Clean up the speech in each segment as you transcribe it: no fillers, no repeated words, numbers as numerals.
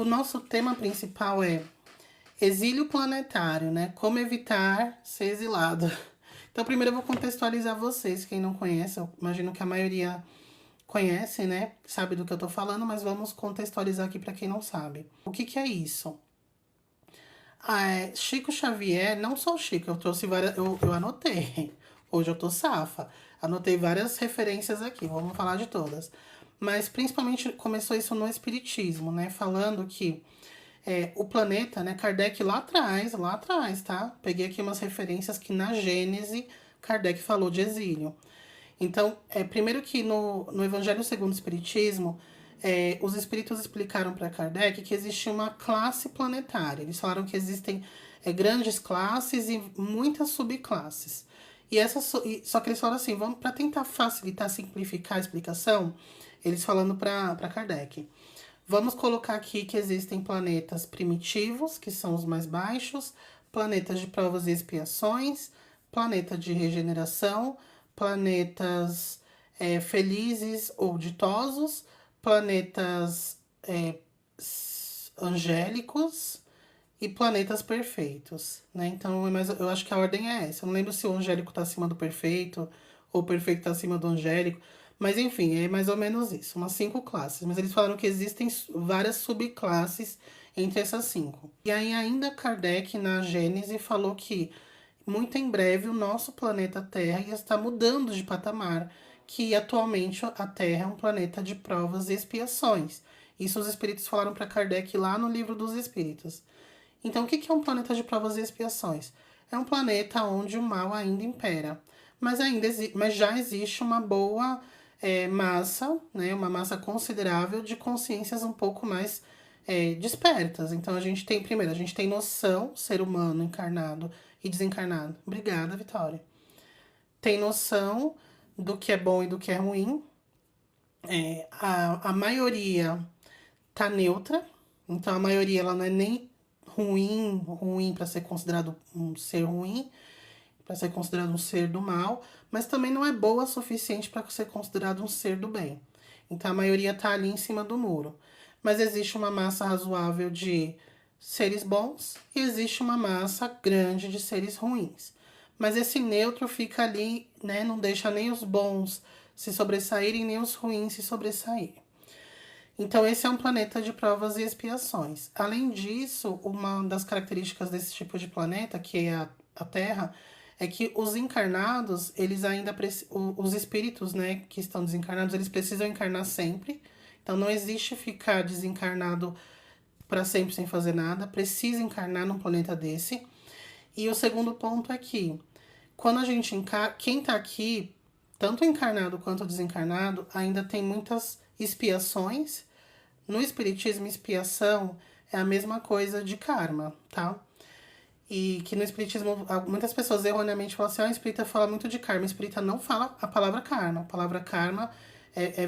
O nosso tema principal é exílio planetário, né? Como evitar ser exilado. Então, primeiro eu vou contextualizar vocês, quem não conhece, eu imagino que a maioria conhece, né? Sabe do que eu tô falando, mas vamos contextualizar aqui para quem não sabe. O que é isso? Chico Xavier, não só o Chico, eu trouxe várias, eu anotei. Hoje eu tô safa. Anotei várias referências aqui, vamos falar de todas. Mas principalmente começou isso no Espiritismo, né? Falando que o planeta, né? Kardec lá atrás, tá? Peguei aqui umas referências que na Gênese Kardec falou de exílio. Então, primeiro que no Evangelho segundo o Espiritismo, os espíritos explicaram para Kardec que existe uma classe planetária. Eles falaram que existem grandes classes e muitas subclasses. Só que eles falaram assim, vamos para tentar facilitar, simplificar a explicação, eles falando para Kardec. Vamos colocar aqui que existem planetas primitivos, que são os mais baixos, planetas de provas e expiações, planeta de regeneração, planetas felizes ou ditosos, planetas angélicos e planetas perfeitos, né? Então, eu acho que a ordem é essa. Eu não lembro se o angélico está acima do perfeito ou o perfeito está acima do angélico. Mas enfim, é mais ou menos isso, umas 5 classes. Mas eles falaram que existem várias subclasses entre essas 5. E aí ainda Kardec, na Gênese, falou que muito em breve o nosso planeta Terra ia estar mudando de patamar, que atualmente a Terra é um planeta de provas e expiações. Isso os espíritos falaram para Kardec lá no Livro dos Espíritos. Então, o que é um planeta de provas e expiações? É um planeta onde o mal ainda impera, mas já existe uma boa massa, né, uma massa considerável de consciências um pouco mais despertas. Então, primeiro, a gente tem noção, ser humano encarnado e desencarnado. Obrigada, Vitória. Tem noção do que é bom e do que é ruim. A maioria tá neutra, então a maioria ela não é nem ruim para ser considerado um ser ruim, para ser considerado um ser do mal, mas também não é boa o suficiente para ser considerado um ser do bem. Então a maioria tá ali em cima do muro. Mas existe uma massa razoável de seres bons e existe uma massa grande de seres ruins. Mas esse neutro fica ali, né, não deixa nem os bons se sobressaírem, nem os ruins se sobressaírem. Então, esse é um planeta de provas e expiações. Além disso, uma das características desse tipo de planeta, que é a Terra, é que os encarnados, eles ainda os espíritos, né, que estão desencarnados, eles precisam encarnar sempre. Então, não existe ficar desencarnado para sempre sem fazer nada, precisa encarnar num planeta desse. E o segundo ponto é que, quando a gente quem está aqui, tanto encarnado quanto desencarnado, ainda tem muitas expiações. No espiritismo, expiação é a mesma coisa de karma, tá? E que no espiritismo, muitas pessoas erroneamente falam assim, o espírita fala muito de karma. O espírita não fala a palavra karma. A palavra karma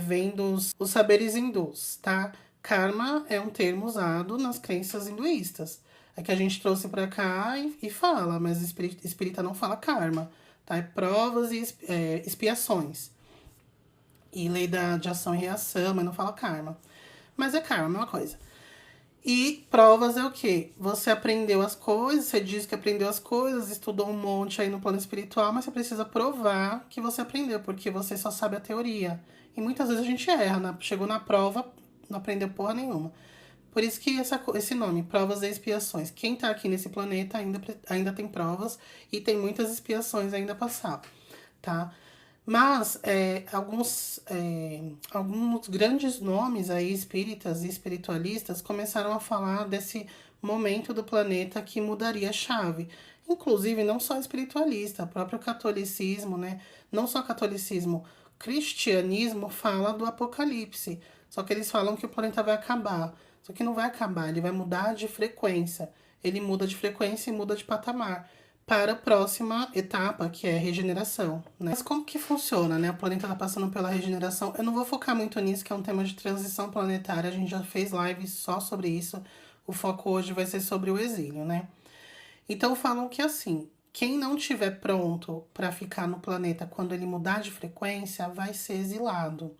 vem dos os saberes hindus, tá? Karma é um termo usado nas crenças hinduístas. É que a gente trouxe pra cá e fala, mas o espírita não fala karma, tá? É provas e expiações. E lei de ação e reação, mas não fala karma. Mas é karma, a mesma coisa. E provas é o quê? Você aprendeu as coisas, você diz que aprendeu as coisas, estudou um monte aí no plano espiritual, mas você precisa provar que você aprendeu, porque você só sabe a teoria. E muitas vezes a gente erra, né? Chegou na prova, não aprendeu porra nenhuma. Por isso que esse nome, provas e expiações. Quem tá aqui nesse planeta ainda tem provas e tem muitas expiações ainda a passar, tá? Mas alguns grandes nomes aí, espíritas e espiritualistas, começaram a falar desse momento do planeta que mudaria a chave. Inclusive, não só espiritualista, o próprio catolicismo, né? Não só catolicismo, cristianismo fala do apocalipse. Só que eles falam que o planeta vai acabar. Só que não vai acabar, ele vai mudar de frequência. Ele muda de frequência e muda de patamar para a próxima etapa, que é a regeneração, né? Mas como que funciona, né? O planeta está passando pela regeneração. Eu não vou focar muito nisso, que é um tema de transição planetária. A gente já fez live só sobre isso. O foco hoje vai ser sobre o exílio, né? Então falam que assim, quem não tiver pronto para ficar no planeta quando ele mudar de frequência, vai ser exilado.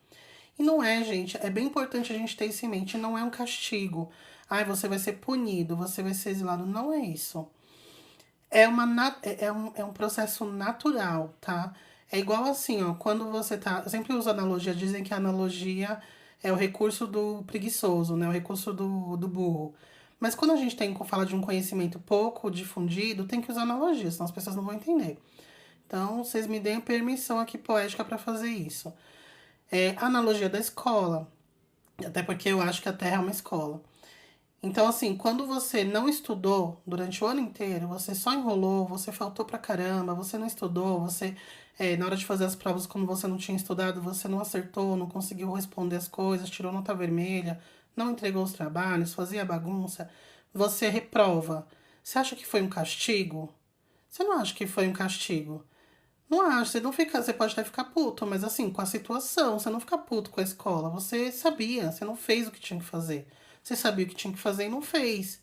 E não é, gente, é bem importante a gente ter isso em mente, não é um castigo. ai, você vai ser punido, você vai ser exilado. Não é isso. É um processo natural, tá? É igual assim, ó, quando você tá. Eu sempre uso analogia, dizem que a analogia é o recurso do preguiçoso, né? O recurso do burro. Mas quando a gente tem que falar de um conhecimento pouco difundido, tem que usar analogia, senão as pessoas não vão entender. Então, vocês me deem permissão aqui poética para fazer isso. É a analogia da escola, até porque eu acho que a Terra é uma escola. Então, assim, quando você não estudou durante o ano inteiro, você só enrolou, você faltou pra caramba, você não estudou, na hora de fazer as provas, como você não tinha estudado, você não acertou, não conseguiu responder as coisas, tirou nota vermelha, não entregou os trabalhos, fazia bagunça, você reprova. Você acha que foi um castigo? Você não acha que foi um castigo? Não acho, você não fica, você pode até ficar puto, mas assim, com a situação, você não fica puto com a escola. Você sabia, você não fez o que tinha que fazer. Você sabia o que tinha que fazer e não fez.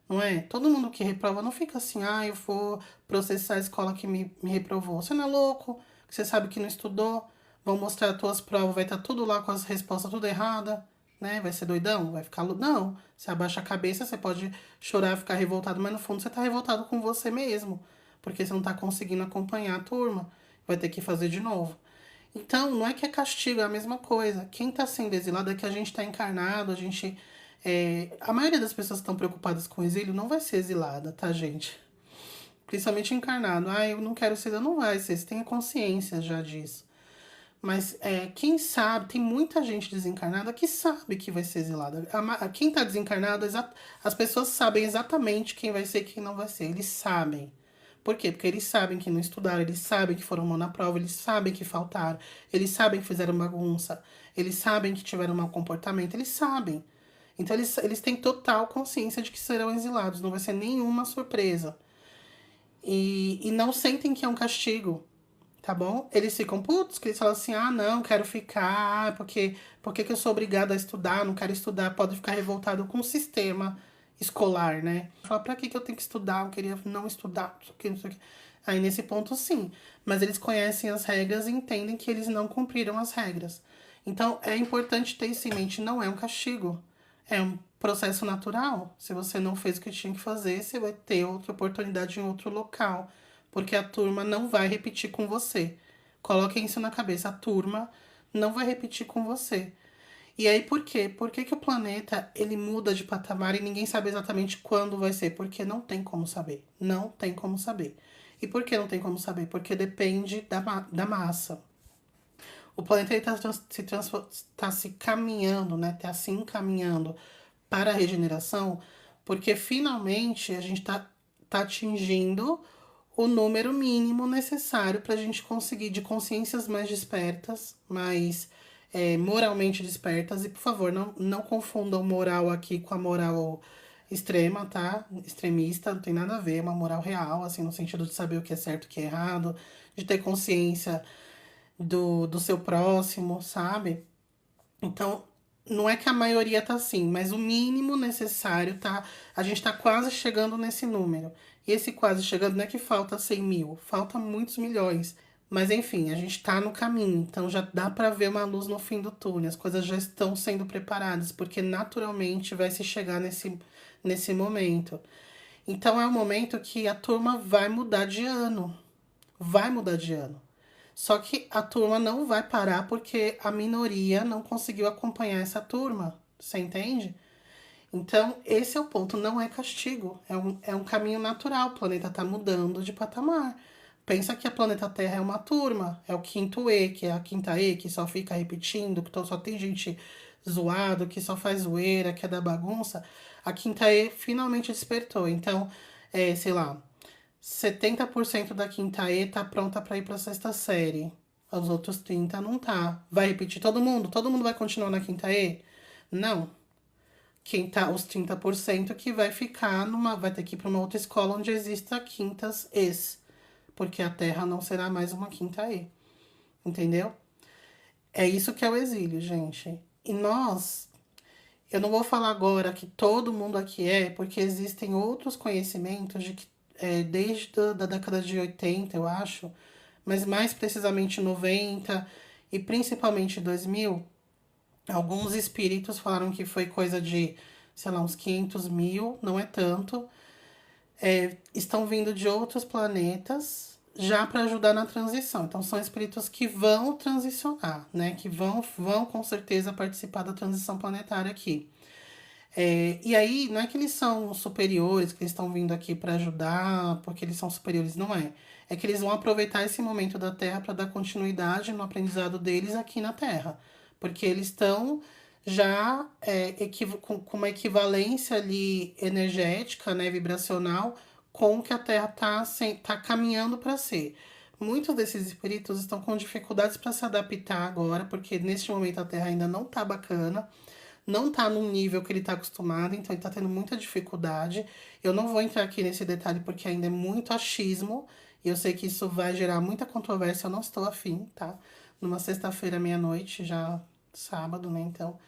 Não é? Todo mundo que reprova não fica assim, ah, eu vou processar a escola que me reprovou. Você não é louco? Você sabe que não estudou? Vão mostrar as tuas provas, vai estar tudo lá com as respostas tudo errada, né? Vai ser doidão? Vai ficar. Não. Você abaixa a cabeça, você pode chorar, ficar revoltado, mas no fundo você tá revoltado com você mesmo. Porque você não tá conseguindo acompanhar a turma. Vai ter que fazer de novo. Então, não é que é castigo, é a mesma coisa. Quem tá sendo exilado é que a gente tá encarnado, a gente. A maioria das pessoas que estão preocupadas com o exílio não vai ser exilada, tá, gente? Principalmente encarnado. Ah, eu não quero ser, não vai ser. Você tem a consciência já disso. Mas quem sabe, tem muita gente desencarnada que sabe que vai ser exilada. Quem tá desencarnado, as pessoas sabem exatamente quem vai ser e quem não vai ser. Eles sabem. Por quê? Porque eles sabem que não estudaram, eles sabem que foram mal na prova, eles sabem que faltaram, eles sabem que fizeram bagunça, eles sabem que tiveram mau comportamento, eles sabem. Então eles têm total consciência de que serão exilados, não vai ser nenhuma surpresa. E não sentem que é um castigo, tá bom? Eles ficam putos, que eles falam assim, ah, não, quero ficar, porque que eu sou obrigado a estudar, não quero estudar, pode ficar revoltado com o sistema escolar, né? Fala, pra que eu tenho que estudar? Eu queria não estudar, não sei o que, não sei o que. Aí nesse ponto sim, mas eles conhecem as regras e entendem que eles não cumpriram as regras. Então é importante ter isso em mente, não é um castigo, é um processo natural. Se você não fez o que tinha que fazer, você vai ter outra oportunidade em outro local, porque a turma não vai repetir com você. Coloquem isso na cabeça, a turma não vai repetir com você. E aí por quê? Por que, que o planeta ele muda de patamar e ninguém sabe exatamente quando vai ser? Porque não tem como saber. Não tem como saber. E por que não tem como saber? Porque depende da massa. O planeta está se caminhando, né? Está se encaminhando para a regeneração, porque finalmente a gente tá atingindo o número mínimo necessário para a gente conseguir de consciências mais despertas, mais moralmente despertas. E por favor, não confundam moral aqui com a moral extrema, tá? Extremista, não tem nada a ver, é uma moral real, assim, no sentido de saber o que é certo e o que é errado, de ter consciência do seu próximo, sabe? Então, não é que a maioria tá assim, mas o mínimo necessário tá. A gente tá quase chegando nesse número. E esse quase chegando não é que falta 100 mil, falta muitos milhões. Mas enfim, a gente tá no caminho, então já dá pra ver uma luz no fim do túnel. As coisas já estão sendo preparadas, porque naturalmente vai se chegar nesse momento. Então é um momento que a turma vai mudar de ano. Vai mudar de ano. Só que a turma não vai parar porque a minoria não conseguiu acompanhar essa turma. Você entende? Então, esse é o ponto. Não é castigo. É um caminho natural. O planeta está mudando de patamar. Pensa que a planeta Terra é uma turma. É o quinto E, que é a quinta E, que só fica repetindo, que só tem gente zoado, que só faz zoeira, que é da bagunça. A quinta E finalmente despertou. Então, sei lá, 70% da quinta E tá pronta para ir para a sexta série. Os outros 30 não tá. Vai repetir todo mundo? Todo mundo vai continuar na quinta E? Não. Quem tá, os 30% que vai ficar vai ter que ir para uma outra escola onde exista quintas E's. Porque a Terra não será mais uma quinta E. Entendeu? É isso que é o exílio, gente. E nós, eu não vou falar agora que todo mundo aqui porque existem outros conhecimentos de que desde da década de 80, eu acho, mas mais precisamente 90 e principalmente 2000, alguns espíritos falaram que foi coisa de sei lá, uns 500 mil, não é tanto. Estão vindo de outros planetas já para ajudar na transição. Então, são espíritos que vão transicionar, né? Que vão com certeza participar da transição planetária aqui. E aí, não é que eles são superiores, que eles estão vindo aqui para ajudar, porque eles são superiores, não é. É que eles vão aproveitar esse momento da Terra para dar continuidade no aprendizado deles aqui na Terra. Porque eles estão já com uma equivalência ali energética, né, vibracional, com o que a Terra tá caminhando para ser. Muitos desses espíritos estão com dificuldades para se adaptar agora, porque neste momento a Terra ainda não tá bacana, não tá num nível que ele tá acostumado, então ele tá tendo muita dificuldade. Eu não vou entrar aqui nesse detalhe porque ainda é muito achismo, e eu sei que isso vai gerar muita controvérsia, eu não estou afim, tá? Numa sexta-feira, meia-noite, já sábado, né, então.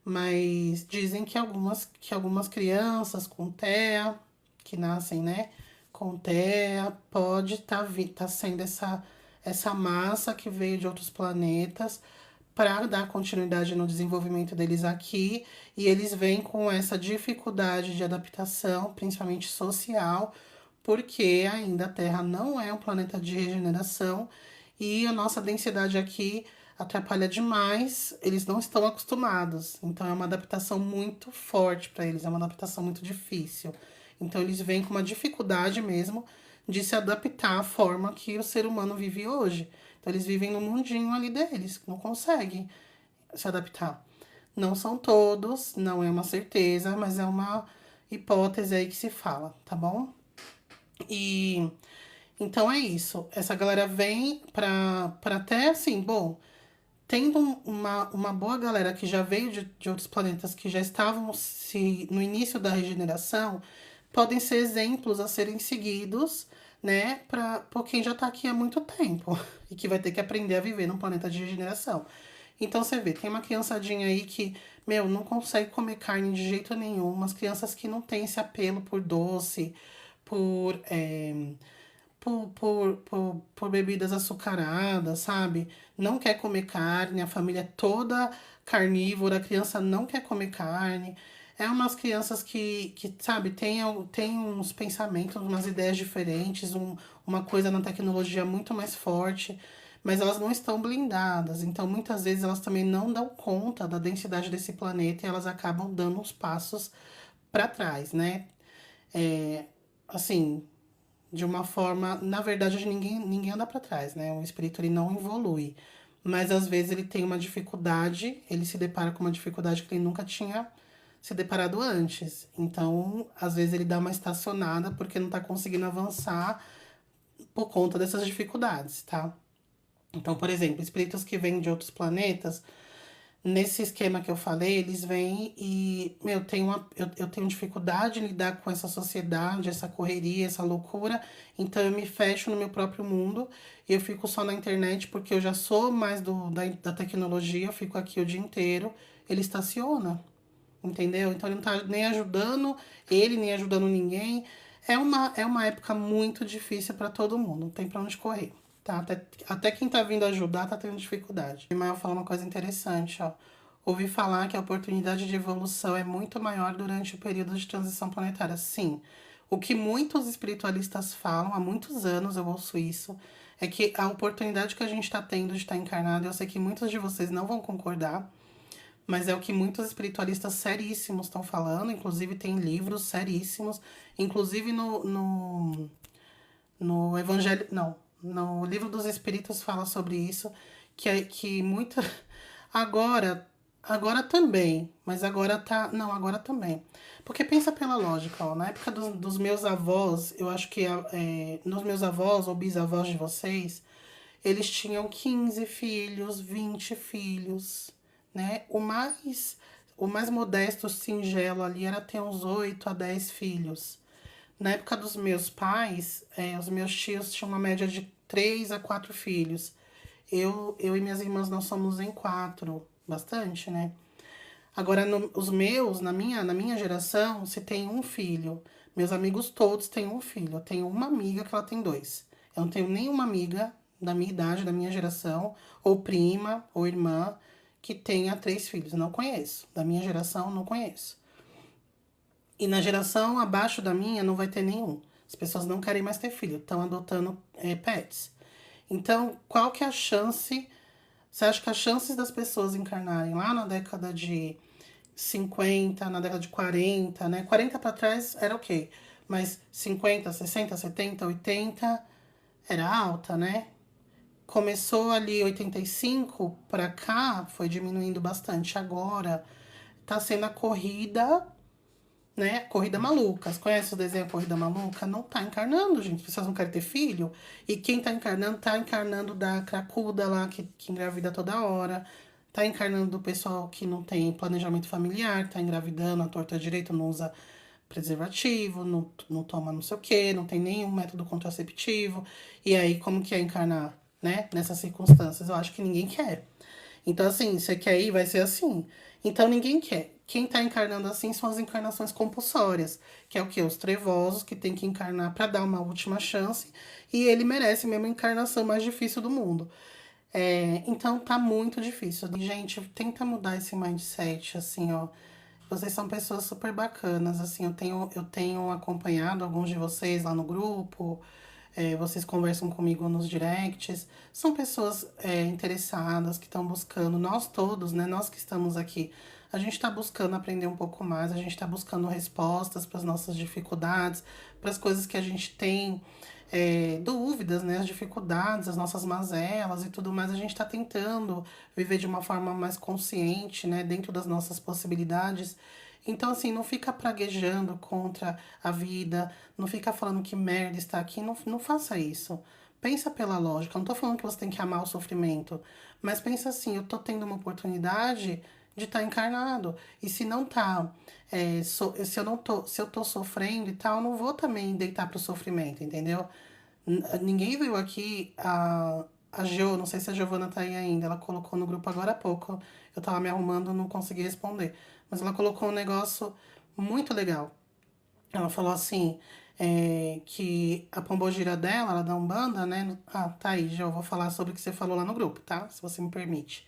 Mas dizem que algumas crianças com TEA, que nascem, né, com TEA, pode tá sendo essa massa que veio de outros planetas para dar continuidade no desenvolvimento deles aqui, e eles vêm com essa dificuldade de adaptação, principalmente social, porque ainda a Terra não é um planeta de regeneração e a nossa densidade aqui atrapalha demais, eles não estão acostumados. Então é uma adaptação muito forte para eles, é uma adaptação muito difícil. Então eles vêm com uma dificuldade mesmo de se adaptar à forma que o ser humano vive hoje. Então eles vivem no mundinho ali deles, não conseguem se adaptar. Não são todos, não é uma certeza, mas é uma hipótese aí que se fala, tá bom? E então é isso. Essa galera vem pra até assim, bom, tendo uma boa galera que já veio de outros planetas que já estavam no início da regeneração, podem ser exemplos a serem seguidos, né, por quem já tá aqui há muito tempo e que vai ter que aprender a viver num planeta de regeneração. Então você vê, tem uma criançadinha aí que, meu, não consegue comer carne de jeito nenhum, umas crianças que não têm esse apelo por doce, por. Por bebidas açucaradas, sabe? Não quer comer carne, a família é toda carnívora, a criança não quer comer carne. É umas crianças que sabe, tem uns pensamentos, umas ideias diferentes, uma coisa na tecnologia muito mais forte, mas elas não estão blindadas. Então, muitas vezes, elas também não dão conta da densidade desse planeta e elas acabam dando uns passos para trás, né? Assim, de uma forma, na verdade, ninguém anda para trás, né? O espírito ele não evolui, mas às vezes ele tem uma dificuldade, ele se depara com uma dificuldade que ele nunca tinha se deparado antes. Então, às vezes ele dá uma estacionada porque não tá conseguindo avançar por conta dessas dificuldades, tá? Então, por exemplo, espíritos que vêm de outros planetas, nesse esquema que eu falei, eles vêm e, meu, eu tenho dificuldade em lidar com essa sociedade, essa correria, essa loucura, então eu me fecho no meu próprio mundo e eu fico só na internet porque eu já sou mais da tecnologia, eu fico aqui o dia inteiro, ele estaciona, entendeu? Então ele não tá nem ajudando ele, nem ajudando ninguém. É uma época muito difícil para todo mundo, não tem para onde correr. Tá, até quem tá vindo ajudar tá tendo dificuldade. O Mael fala uma coisa interessante, ó. Ouvi falar que a oportunidade de evolução é muito maior durante o período de transição planetária. Sim, o que muitos espiritualistas falam, há muitos anos eu ouço isso, é que a oportunidade que a gente está tendo de estar encarnado, eu sei que muitos de vocês não vão concordar, mas é o que muitos espiritualistas seríssimos estão falando, inclusive tem livros seríssimos, inclusive no Evangelho. Não. No Livro dos Espíritos fala sobre isso, que muita. Agora. Agora também. Mas agora tá. Não, agora também. Porque pensa pela lógica, ó. Na época dos meus avós, eu acho que nos meus avós ou bisavós de vocês, eles tinham 15 filhos, 20 filhos, né? O mais modesto, singelo ali era ter uns 8 a 10 filhos. Na época dos meus pais, os meus tios tinham uma média de 3 a 4 filhos. Eu e minhas irmãs, nós somos em 4, bastante, né? Agora, os meus, na minha geração, se tem um filho. Meus amigos todos têm um filho. Eu tenho uma amiga que ela tem dois. Eu não tenho nenhuma amiga da minha idade, da minha geração, ou prima, ou irmã, que tenha 3 filhos. Não conheço. Da minha geração, não conheço. E na geração abaixo da minha não vai ter nenhum. As pessoas não querem mais ter filho, estão adotando pets. Então, qual que é a chance? Você acha que as chances das pessoas encarnarem lá na década de 50, na década de 40, né? 40 para trás era ok, mas 50, 60, 70, 80 era alta, né? Começou ali 85 para cá, foi diminuindo bastante. Agora tá sendo a corrida, né? Corrida maluca. Você conhece o desenho Corrida Maluca? Não tá encarnando, gente. As pessoas não querem ter filho. E quem tá encarnando da cracuda lá, que engravida toda hora. Tá encarnando do pessoal que não tem planejamento familiar, tá engravidando à torta direita, não usa preservativo, não toma não sei o que, não tem nenhum método contraceptivo. E aí, como que é encarnar, né? Nessas circunstâncias, eu acho que ninguém quer. Então, assim, você quer ir, vai ser assim. Então, ninguém quer. Quem tá encarnando assim são as encarnações compulsórias, que é o quê? Os trevosos, que tem que encarnar para dar uma última chance, e ele merece mesmo a encarnação mais difícil do mundo. Então, tá muito difícil. Gente, tenta mudar esse mindset, assim, ó. Vocês são pessoas super bacanas, assim, eu tenho acompanhado alguns de vocês lá no grupo, vocês conversam comigo nos directs, são pessoas interessadas, que estão buscando, nós todos, né, nós que estamos aqui, a gente está buscando aprender um pouco mais, a gente está buscando respostas para as nossas dificuldades, para as coisas que a gente tem dúvidas, né, as dificuldades, as nossas mazelas e tudo mais, a gente está tentando viver de uma forma mais consciente, né, dentro das nossas possibilidades. Então, assim, não fica praguejando contra a vida, não fica falando que merda está aqui, não faça isso. Pensa pela lógica, eu não tô falando que você tem que amar o sofrimento, mas pensa assim, eu tô tendo uma oportunidade de estar encarnado. E se não tá, se eu não tô, se eu tô sofrendo e tal, eu não vou também deitar pro sofrimento, entendeu? Ninguém veio aqui, a Jo, não sei se a Giovana tá aí ainda, ela colocou no grupo agora há pouco. Eu tava me arrumando, não consegui responder. Mas ela colocou um negócio muito legal. Ela falou assim, que a pombogira dela, ela da Umbanda, né? Ah, tá aí, Jo, eu vou falar sobre o que você falou lá no grupo, tá? Se você me permite.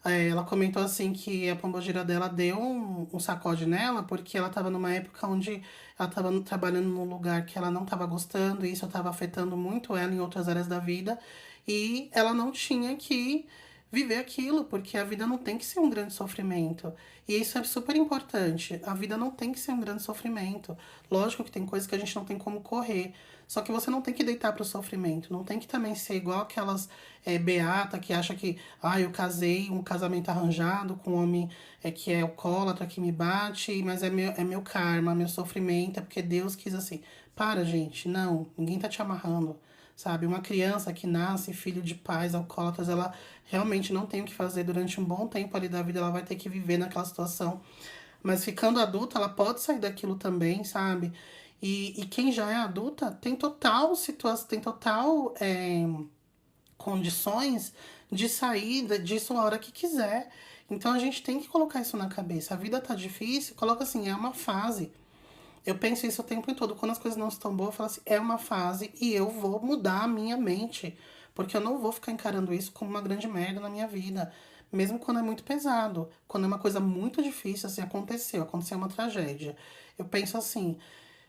Ela comentou assim que a pombogira dela deu um sacode nela, porque ela estava numa época onde ela estava trabalhando num lugar que ela não estava gostando, e isso estava afetando muito ela em outras áreas da vida, e ela não tinha que viver aquilo, porque a vida não tem que ser um grande sofrimento. E isso é super importante. A vida não tem que ser um grande sofrimento. Lógico que tem coisas que a gente não tem como correr. Só que você não tem que deitar pro sofrimento. Não tem que também ser igual aquelas beata que acha que eu casei um casamento arranjado com um homem que é alcoólatra, que me bate, mas é meu karma, meu sofrimento, é porque Deus quis assim. Para, gente, não, ninguém tá te amarrando, sabe? Uma criança que nasce filho de pais alcoólatras, ela realmente não tem o que fazer durante um bom tempo ali da vida, ela vai ter que viver naquela situação. Mas ficando adulta, ela pode sair daquilo também, sabe? E quem já é adulta tem total situação, tem total condições de sair disso a hora que quiser. Então a gente tem que colocar isso na cabeça. A vida tá difícil, coloca assim, é uma fase. Eu penso isso o tempo todo. Quando as coisas não estão boas, eu falo assim, é uma fase e eu vou mudar a minha mente. Porque eu não vou ficar encarando isso como uma grande merda na minha vida. Mesmo quando é muito pesado. Quando é uma coisa muito difícil, assim, aconteceu uma tragédia. Eu penso assim,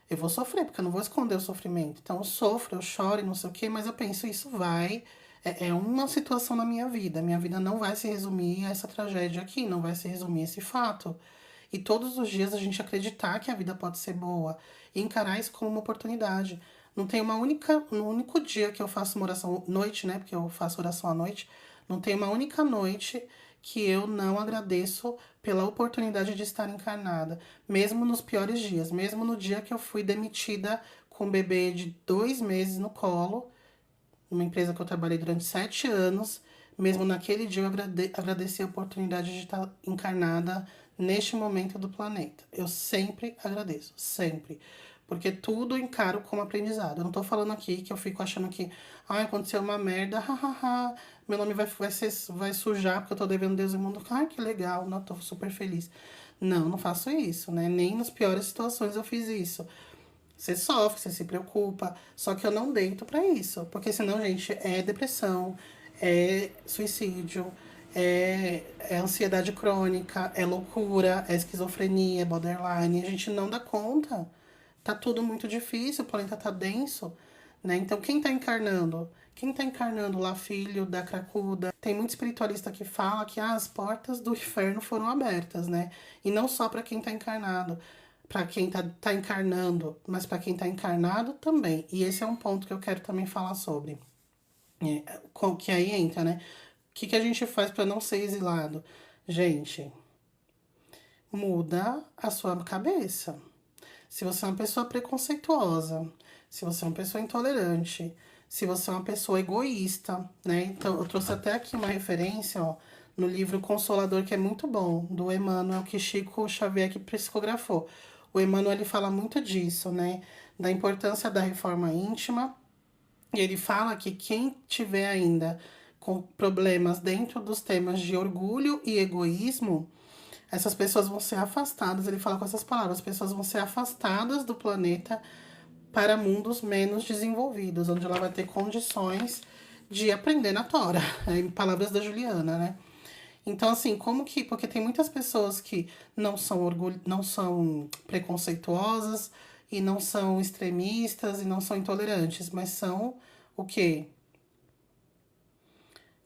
eu vou sofrer, porque eu não vou esconder o sofrimento. Então eu sofro, eu choro e não sei o quê, mas eu penso, isso vai. É uma situação na minha vida. Minha vida não vai se resumir a essa tragédia aqui, não vai se resumir a esse fato. E todos os dias a gente acreditar que a vida pode ser boa e encarar isso como uma oportunidade. Não tem no único dia que eu faço uma oração, noite, né? Porque eu faço oração à noite. Não tem uma única noite que eu não agradeço pela oportunidade de estar encarnada. Mesmo nos piores dias. Mesmo no dia que eu fui demitida com um bebê de 2 meses no colo, numa empresa que eu trabalhei durante 7 anos. Mesmo naquele dia eu agradeci a oportunidade de estar encarnada neste momento do planeta. Eu sempre agradeço, sempre. Porque tudo eu encaro como aprendizado. Eu não tô falando aqui que eu fico achando que aconteceu uma merda, hahaha, meu nome vai sujar porque eu tô devendo Deus e mundo. Ai, que legal, não, tô super feliz. Não, não faço isso, né? Nem nas piores situações eu fiz isso. Você sofre, você se preocupa, só que eu não deito pra isso, porque senão, gente, é depressão, é suicídio, é ansiedade crônica, é loucura, é esquizofrenia, é borderline. A gente não dá conta. Tá tudo muito difícil, o planeta tá denso, né? Então, quem tá encarnando? Quem tá encarnando lá, filho da cracuda? Tem muito espiritualista que fala que as portas do inferno foram abertas, né? E não só para quem tá encarnado, para quem tá encarnando, mas para quem tá encarnado também. E esse é um ponto que eu quero também falar sobre. Que aí entra, né? O que a gente faz para não ser exilado? Gente, muda a sua cabeça. Se você é uma pessoa preconceituosa, se você é uma pessoa intolerante, se você é uma pessoa egoísta, né? Então, eu trouxe até aqui uma referência, ó, no livro Consolador, que é muito bom, do Emmanuel, que Chico Xavier que psicografou. O Emmanuel, ele fala muito disso, né? Da importância da reforma íntima. E ele fala que quem tiver ainda com problemas dentro dos temas de orgulho e egoísmo, essas pessoas vão ser afastadas, ele fala com essas palavras, as pessoas vão ser afastadas do planeta para mundos menos desenvolvidos, onde ela vai ter condições de aprender na Tora, em palavras da Juliana, né? Então, assim, como que. Porque tem muitas pessoas que não são preconceituosas e não são extremistas e não são intolerantes, mas são o quê?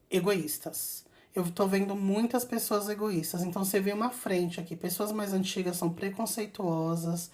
Egoístas. Eu tô vendo muitas pessoas egoístas. Então você vê uma frente aqui. Pessoas mais antigas são preconceituosas,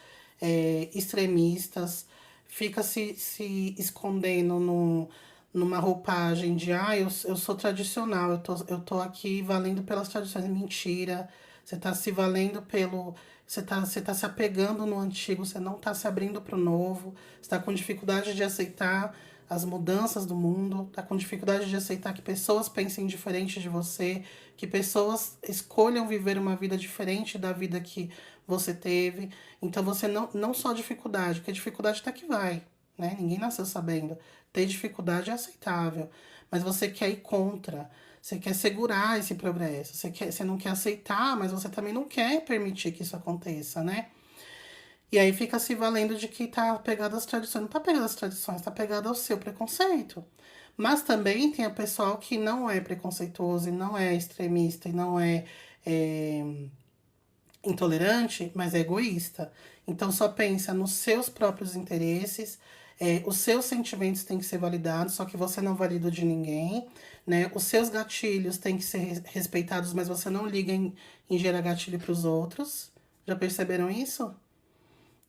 extremistas, fica se escondendo numa roupagem de eu sou tradicional, eu tô aqui valendo pelas tradições. Mentira. Você tá se valendo pelo. Você tá se apegando no antigo, você não tá se abrindo pro novo, você tá com dificuldade de aceitar as mudanças do mundo, tá com dificuldade de aceitar que pessoas pensem diferente de você, que pessoas escolham viver uma vida diferente da vida que você teve. Então você não só dificuldade, porque dificuldade até que vai, né? Ninguém nasceu sabendo. Ter dificuldade é aceitável, mas você quer ir contra. Você quer segurar esse progresso, você não quer aceitar, mas você também não quer permitir que isso aconteça, né? E aí fica se valendo de que tá pegado às tradições. Não tá pegado às tradições, tá pegado ao seu preconceito. Mas também tem o pessoal que não é preconceituoso e não é extremista e não é intolerante, mas é egoísta. Então só pensa nos seus próprios interesses, os seus sentimentos têm que ser validados, só que você não valida o de ninguém, né? Os seus gatilhos têm que ser respeitados, mas você não liga em gerar gatilho para os outros. Já perceberam isso?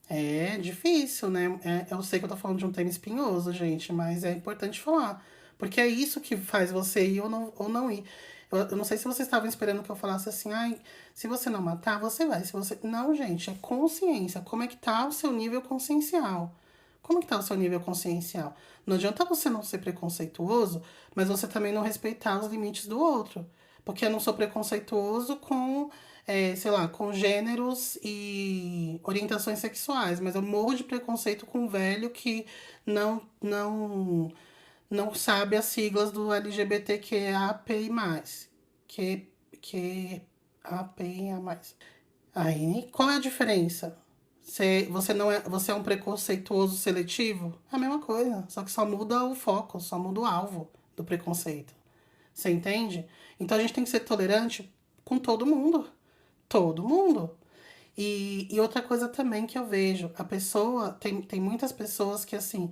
É difícil, né? Eu sei que eu tô falando de um tema espinhoso, gente, mas é importante falar. Porque é isso que faz você ir ou não ir. Eu não sei se vocês estavam esperando que eu falasse assim, ai, se você não matar, você vai. Se você. Não, gente, é consciência. Como é que tá o seu nível consciencial? Como que tá o seu nível consciencial? Não adianta você não ser preconceituoso, mas você também não respeitar os limites do outro. Porque eu não sou preconceituoso com, sei lá, com gêneros e orientações sexuais, mas eu morro de preconceito com um velho que não sabe as siglas do LGBTQAPI+. Que, que API+. Aí, qual é a diferença? Você não é, você é um preconceituoso seletivo? É a mesma coisa, só que só muda o foco, só muda o alvo do preconceito. Você entende? Então a gente tem que ser tolerante com todo mundo. Todo mundo. E outra coisa também que eu vejo, a pessoa, tem muitas pessoas que assim,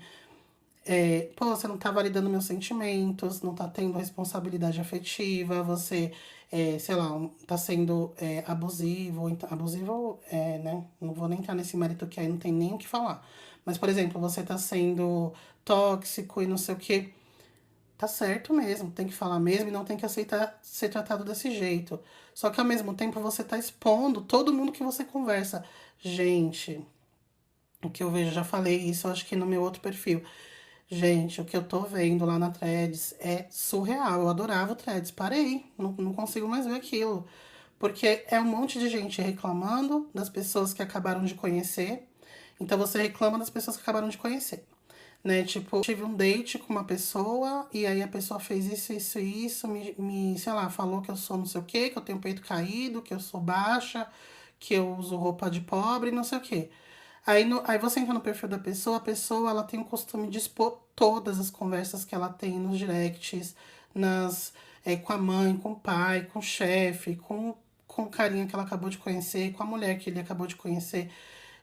pô, você não tá validando meus sentimentos, não tá tendo responsabilidade afetiva, você, sei lá, tá sendo abusivo, abusivo, né? Não vou nem entrar nesse mérito que aí não tem nem o que falar. Mas, por exemplo, você tá sendo tóxico e não sei o quê. Tá certo mesmo, tem que falar mesmo e não tem que aceitar ser tratado desse jeito. Só que ao mesmo tempo você tá expondo todo mundo que você conversa. Gente, o que eu vejo, já falei isso, acho que no meu outro perfil. Gente, o que eu tô vendo lá na Threads é surreal. Eu adorava o Threads, parei, não consigo mais ver aquilo. Porque é um monte de gente reclamando das pessoas que acabaram de conhecer. Então você reclama das pessoas que acabaram de conhecer, né? Tipo, tive um date com uma pessoa e aí a pessoa fez isso, sei lá, falou que eu sou não sei o quê, que eu tenho peito caído, que eu sou baixa, que eu uso roupa de pobre, não sei o quê. Aí, aí você entra no perfil da pessoa, a pessoa ela tem o costume de expor todas as conversas que ela tem nos directs, nas com a mãe, com o pai, com o chefe, com o carinha que ela acabou de conhecer, com a mulher que ele acabou de conhecer.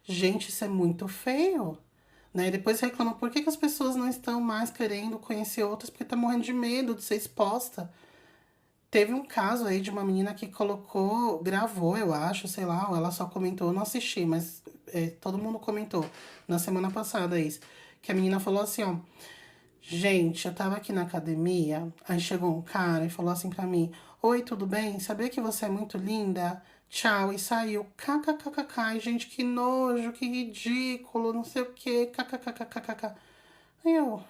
Gente, isso é muito feio, né? Depois reclama, por que as pessoas não estão mais querendo conhecer outras? Porque tá morrendo de medo de ser exposta. Teve um caso aí de uma menina que colocou, gravou, eu acho, sei lá, ou ela só comentou, eu não assisti, mas todo mundo comentou na semana passada isso. Que a menina falou assim, ó, gente, eu tava aqui na academia, aí chegou um cara e falou assim pra mim, oi, tudo bem? Sabia que você é muito linda? Tchau, e saiu. KKKKK, ai, gente, que nojo, que ridículo, não sei o que, kkkkkk. Aí eu,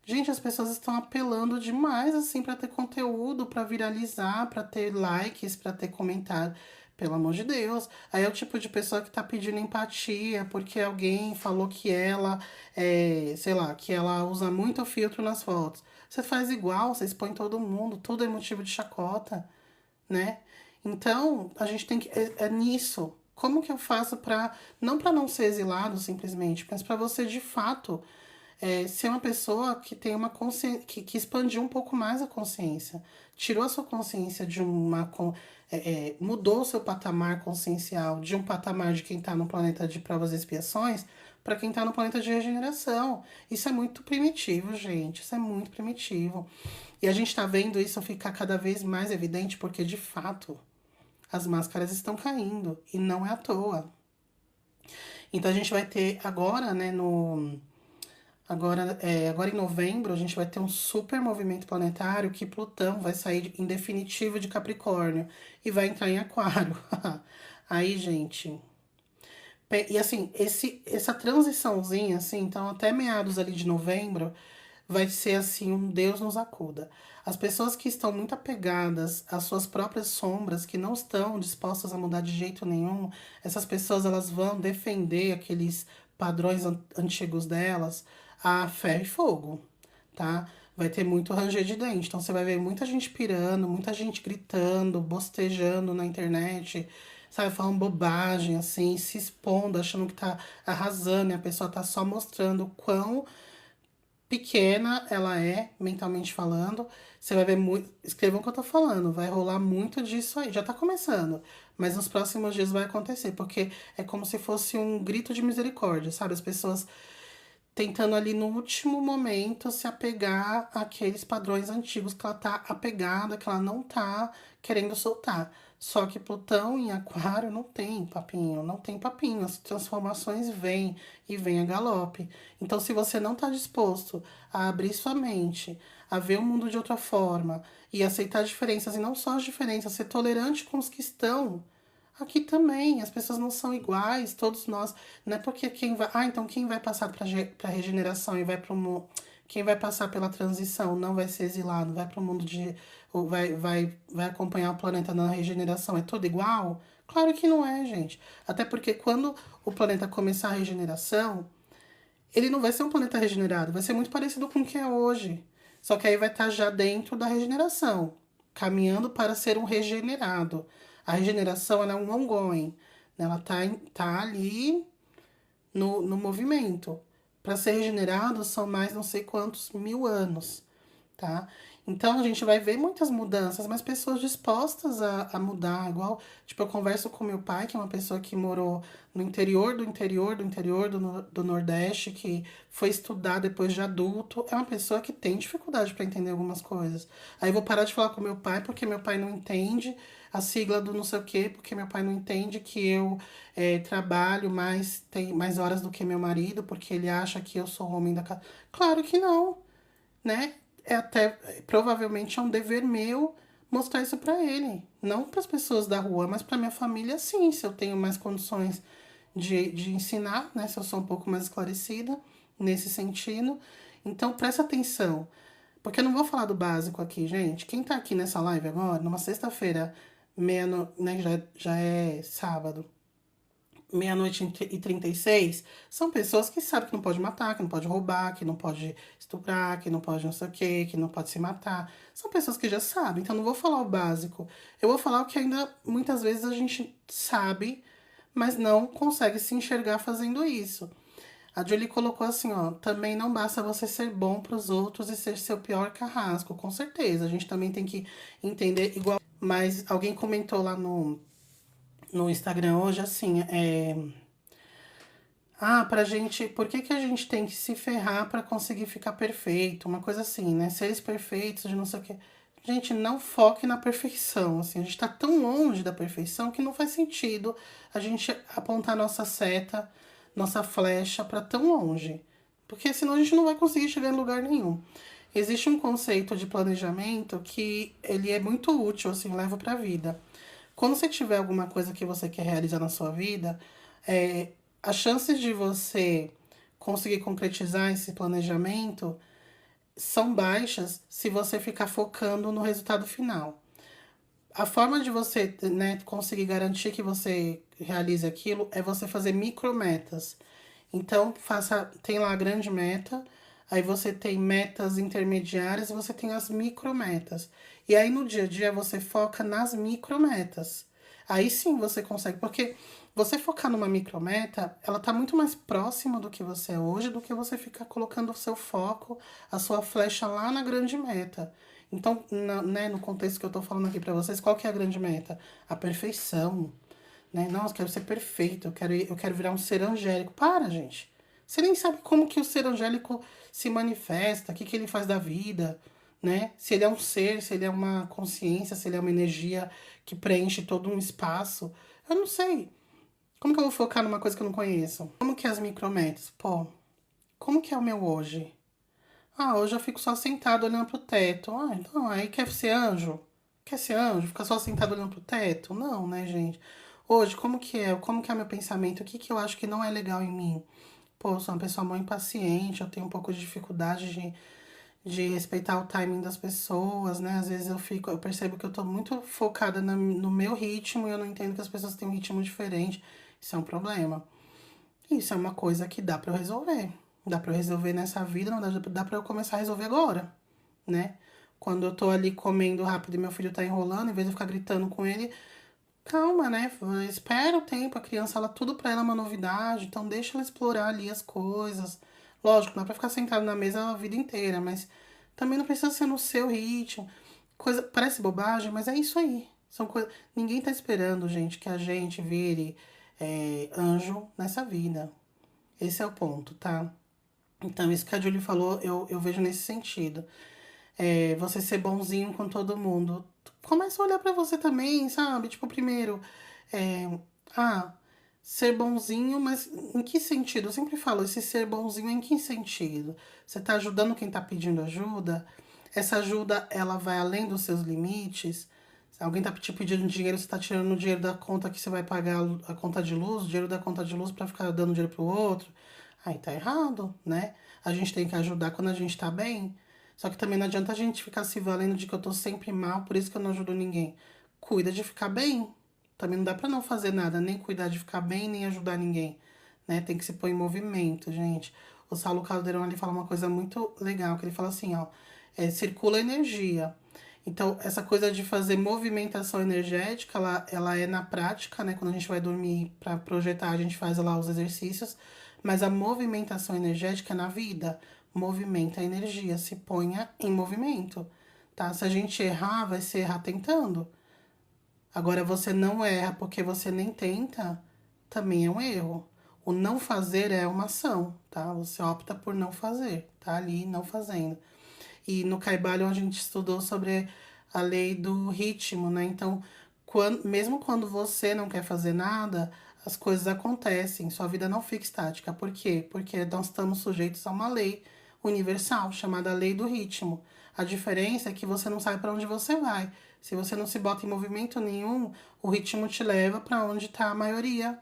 gente, as pessoas estão apelando demais, assim, pra ter conteúdo, pra viralizar, pra ter likes, pra ter comentário. Pelo amor de Deus. Aí é o tipo de pessoa que tá pedindo empatia porque alguém falou que ela, sei lá, que ela usa muito filtro nas fotos. Você faz igual, você expõe todo mundo, tudo é motivo de chacota, né? Então, a gente tem que. É nisso. Como que eu faço pra. Não pra não ser exilado simplesmente, mas pra você de fato ser uma pessoa que tem uma consciência, que expandiu um pouco mais a consciência, tirou a sua consciência de uma. Mudou o seu patamar consciencial de um patamar de quem está no planeta de provas e expiações para quem está no planeta de regeneração. Isso é muito primitivo, gente. Isso é muito primitivo. E a gente está vendo isso ficar cada vez mais evidente porque, de fato, as máscaras estão caindo. E não é à toa. Então a gente vai ter agora, né, no agora em novembro, a gente vai ter um super movimento planetário que Plutão vai sair em definitivo de Capricórnio e vai entrar em Aquário. Aí, gente. E assim, essa transiçãozinha, assim, então até meados ali de novembro, vai ser assim, um Deus nos acuda. As pessoas que estão muito apegadas às suas próprias sombras, que não estão dispostas a mudar de jeito nenhum, essas pessoas elas vão defender aqueles padrões antigos delas a ferro e fogo, tá? Vai ter muito ranger de dente. Então você vai ver muita gente pirando, muita gente gritando, bostejando na internet, sabe, falando bobagem, assim, se expondo, achando que tá arrasando, e a pessoa tá só mostrando o quão pequena ela é, mentalmente falando. Você vai ver muito. Escrevam o que eu tô falando, vai rolar muito disso aí. Já tá começando, mas nos próximos dias vai acontecer, porque é como se fosse um grito de misericórdia, sabe? As pessoas tentando ali no último momento se apegar àqueles padrões antigos que ela tá apegada, que ela não tá querendo soltar. Só que Plutão em Aquário não tem papinho, não tem papinho. As transformações vêm e vêm a galope. Então, se você não está disposto a abrir sua mente, a ver o mundo de outra forma e aceitar diferenças, e não só as diferenças, ser tolerante com os que estão. Aqui também, as pessoas não são iguais, todos nós. Não é porque quem vai. Ah, então quem vai passar para regeneração e vai para o mundo. Quem vai passar pela transição não vai ser exilado, vai para o mundo de. Ou vai acompanhar o planeta na regeneração. É tudo igual? Claro que não é, gente. Até porque quando o planeta começar a regeneração, ele não vai ser um planeta regenerado, vai ser muito parecido com o que é hoje. Só que aí vai estar já dentro da regeneração, caminhando para ser um regenerado. A regeneração ela é um ongoing, né? Ela tá ali no movimento. Para ser regenerado são mais não sei quantos mil anos, tá? Então a gente vai ver muitas mudanças, mas pessoas dispostas a mudar, igual, tipo, eu converso com meu pai, que é uma pessoa que morou no interior do interior do interior do Nordeste, que foi estudar depois de adulto, é uma pessoa que tem dificuldade para entender algumas coisas. Aí eu vou parar de falar com meu pai porque meu pai não entende a sigla do não sei o quê, porque meu pai não entende que eu trabalho mais, tem mais horas do que meu marido, porque ele acha que eu sou o homem da casa. Claro que não, né? É até provavelmente é um dever meu mostrar isso pra ele, não para as pessoas da rua, mas para minha família, sim, se eu tenho mais condições de ensinar, né? Se eu sou um pouco mais esclarecida nesse sentido. Então presta atenção, porque eu não vou falar do básico aqui, gente. Quem tá aqui nessa live agora, numa sexta-feira, né, já é sábado, meia-noite e 36, são pessoas que sabem que não pode matar, que não pode roubar, que não pode estuprar, que não pode não sei o quê, que não pode se matar. São pessoas que já sabem, então não vou falar o básico. Eu vou falar o que ainda muitas vezes a gente sabe, mas não consegue se enxergar fazendo isso. A Julie colocou assim, ó, também não basta você ser bom pros outros e ser seu pior carrasco. Com certeza, a gente também tem que entender igual. Mas alguém comentou lá no Instagram hoje assim, pra gente, por que que a gente tem que se ferrar pra conseguir ficar perfeito? Uma coisa assim, né? Seres perfeitos, de não sei o quê. Gente, não foque na perfeição, assim, a gente tá tão longe da perfeição que não faz sentido a gente apontar nossa seta, nossa flecha pra tão longe. Porque senão a gente não vai conseguir chegar em lugar nenhum. Existe um conceito de planejamento que ele é muito útil, assim, leva pra vida. Quando você tiver alguma coisa que você quer realizar na sua vida, é, as chances de você conseguir concretizar esse planejamento são baixas se você ficar focando no resultado final. A forma de você, né, conseguir garantir que você realize aquilo é você fazer micrometas. Então, tem lá a grande meta, aí você tem metas intermediárias e você tem as micrometas. E aí no dia a dia você foca nas micrometas. Aí sim você consegue, porque você focar numa micrometa, ela tá muito mais próxima do que você é hoje do que você ficar colocando o seu foco, a sua flecha lá na grande meta. Então, né, no contexto que eu tô falando aqui pra vocês, qual que é a grande meta? A perfeição, né? Nossa, quero ser perfeito, eu quero virar um ser angélico. Para, gente. Você nem sabe como que o ser angélico se manifesta, o que que ele faz da vida, né? Se ele é um ser, se ele é uma consciência, se ele é uma energia que preenche todo um espaço. Eu não sei. Como que eu vou focar numa coisa que eu não conheço? Como que é as micrometas? Pô, como que é o meu hoje? Ah, hoje eu fico só sentado olhando pro teto. Ah, então, aí quer ser anjo? Quer ser anjo? Ficar só sentado olhando pro teto? Não, né, gente? Hoje, como que é? Como que é meu pensamento? O que que eu acho que não é legal em mim? Pô, eu sou uma pessoa muito impaciente, eu tenho um pouco de dificuldade de respeitar o timing das pessoas, né? Às vezes eu percebo que eu tô muito focada no meu ritmo e eu não entendo que as pessoas têm um ritmo diferente. Isso é um problema. Isso é uma coisa que dá pra eu resolver. Dá pra eu resolver nessa vida, não dá pra eu começar a resolver agora, né? Quando eu tô ali comendo rápido e meu filho tá enrolando, em vez de eu ficar gritando com ele, calma, né? Espera o tempo, a criança, ela tudo pra ela é uma novidade, então deixa ela explorar ali as coisas. Lógico, não dá pra ficar sentado na mesa a vida inteira, mas também não precisa ser no seu ritmo. Coisa, parece bobagem, mas é isso aí. São coisas. Ninguém tá esperando, gente, que a gente vire anjo nessa vida. Esse é o ponto, tá? Então, isso que a Julie falou, eu vejo nesse sentido. Você ser bonzinho com todo mundo. Começa a olhar pra você também, sabe? Tipo, primeiro, é, ah, ser bonzinho, mas em que sentido? Eu sempre falo, esse ser bonzinho em que sentido? Você tá ajudando quem tá pedindo ajuda? Essa ajuda, ela vai além dos seus limites? Se alguém tá te pedindo dinheiro, você tá tirando o dinheiro da conta que você vai pagar a conta de luz, o dinheiro da conta de luz pra ficar dando dinheiro pro outro? Aí tá errado, né? A gente tem que ajudar quando a gente tá bem. Só que também não adianta a gente ficar se valendo de que eu tô sempre mal, por isso que eu não ajudo ninguém. Cuida de ficar bem. Também não dá pra não fazer nada, nem cuidar de ficar bem, nem ajudar ninguém, né? Tem que se pôr em movimento, gente. O Saulo Caldeirão, ele fala uma coisa muito legal, que ele fala assim, ó, circula energia. Então, essa coisa de fazer movimentação energética, ela é na prática, né? Quando a gente vai dormir para projetar, a gente faz lá os exercícios, mas a movimentação energética é na vida. Movimenta a energia, se ponha em movimento, tá? Se a gente errar, vai ser errar tentando. Agora, você não erra porque você nem tenta, também é um erro. O não fazer é uma ação, tá? Você opta por não fazer, tá ali não fazendo. E no Caibalion a gente estudou sobre a lei do ritmo, né? Então, mesmo quando você não quer fazer nada, as coisas acontecem, sua vida não fica estática. Por quê? Porque nós estamos sujeitos a uma lei universal chamada lei do ritmo. A diferença é que você não sabe para onde você vai. Se você não se bota em movimento nenhum, o ritmo te leva para onde está a maioria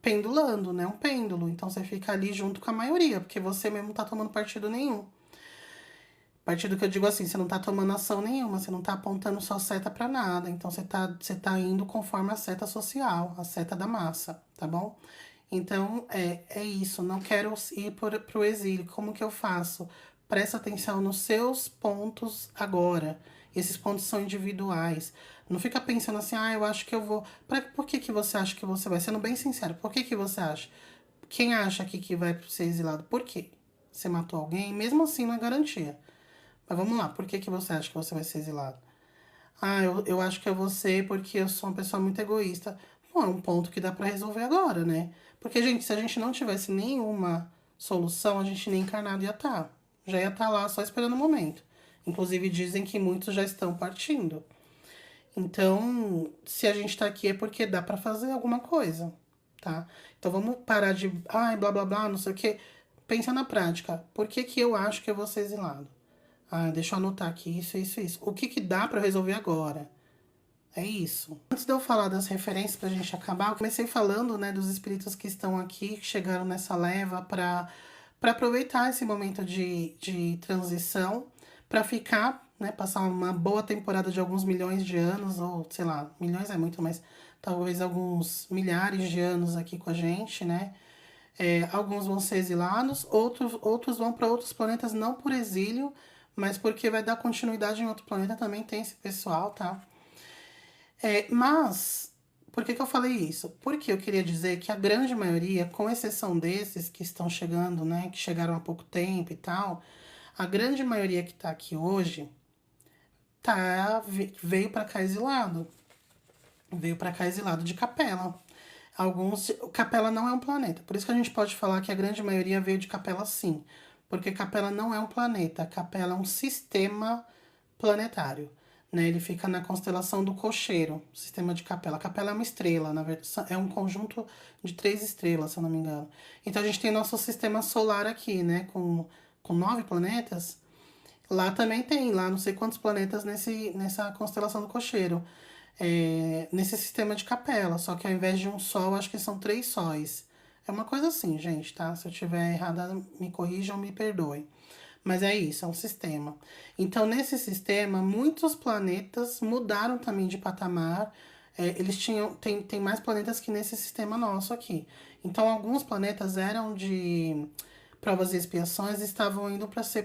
pendulando, né? Um pêndulo. Então você fica ali junto com a maioria, porque você mesmo não tá tomando partido nenhum. Partido que eu digo assim, você não tá tomando ação nenhuma, você não tá apontando sua seta pra nada. Então você tá indo conforme a seta social, a seta da massa, tá bom? Então é isso, não quero ir pro exílio. Como que eu faço? Presta atenção nos seus pontos agora. Esses pontos são individuais. Não fica pensando assim, eu acho que eu vou. Por que que você acha que você vai? Sendo bem sincero, por que que você acha? Quem acha aqui que vai ser exilado? Por quê? Você matou alguém? Mesmo assim, não é garantia. Mas vamos lá, por que, que você acha que você vai ser exilado? Ah, eu acho que é você porque eu sou uma pessoa muito egoísta. Bom, é um ponto que dá pra resolver agora, né? Porque, gente, se a gente não tivesse nenhuma solução, a gente nem encarnado ia estar. Já ia estar lá só esperando o momento. Inclusive, dizem que muitos já estão partindo. Então, se a gente tá aqui é porque dá pra fazer alguma coisa, tá? Então vamos parar de, ai, blá blá blá, não sei o quê. Pensa na prática. Por que que eu acho que eu vou ser exilado? Ah, deixa eu anotar aqui isso, isso, isso. O que que dá pra resolver agora? É isso. Antes de eu falar das referências pra gente acabar, eu comecei falando, né, dos espíritos que estão aqui, que chegaram nessa leva para aproveitar esse momento de transição, para ficar, né, passar uma boa temporada de alguns milhões de anos, ou sei lá, milhões é muito, mas talvez alguns milhares de anos aqui com a gente, né? Alguns vão ser exilados, outros vão para outros planetas, não por exílio, mas porque vai dar continuidade em outro planeta também tem esse pessoal, tá? Mas, por que que eu falei isso? Porque eu queria dizer que a grande maioria, com exceção desses que estão chegando, né, que chegaram há pouco tempo e tal, a grande maioria que tá aqui hoje veio para cá exilado. Veio para cá exilado de Capela. Alguns. Capela não é um planeta. Por isso que a gente pode falar que a grande maioria veio de Capela sim. Porque Capela não é um planeta. Capela é um sistema planetário. Né? Ele fica na constelação do Cocheiro, sistema de Capela. Capela é uma estrela, na verdade, é um conjunto de 3 estrelas, se eu não me engano. Então a gente tem nosso sistema solar aqui, né? Com 9 planetas. Lá também tem, lá não sei quantos planetas nessa constelação do Cocheiro. Nesse sistema de Capela, só que ao invés de um sol, acho que são 3 sóis. É uma coisa assim, gente, tá? Se eu tiver errada, me corrijam, me perdoem. Mas é isso, é um sistema. Então, nesse sistema, muitos planetas mudaram também de patamar. Eles tinham. Tem mais planetas que nesse sistema nosso aqui. Então, alguns planetas eram de provas e expiações e estavam indo para se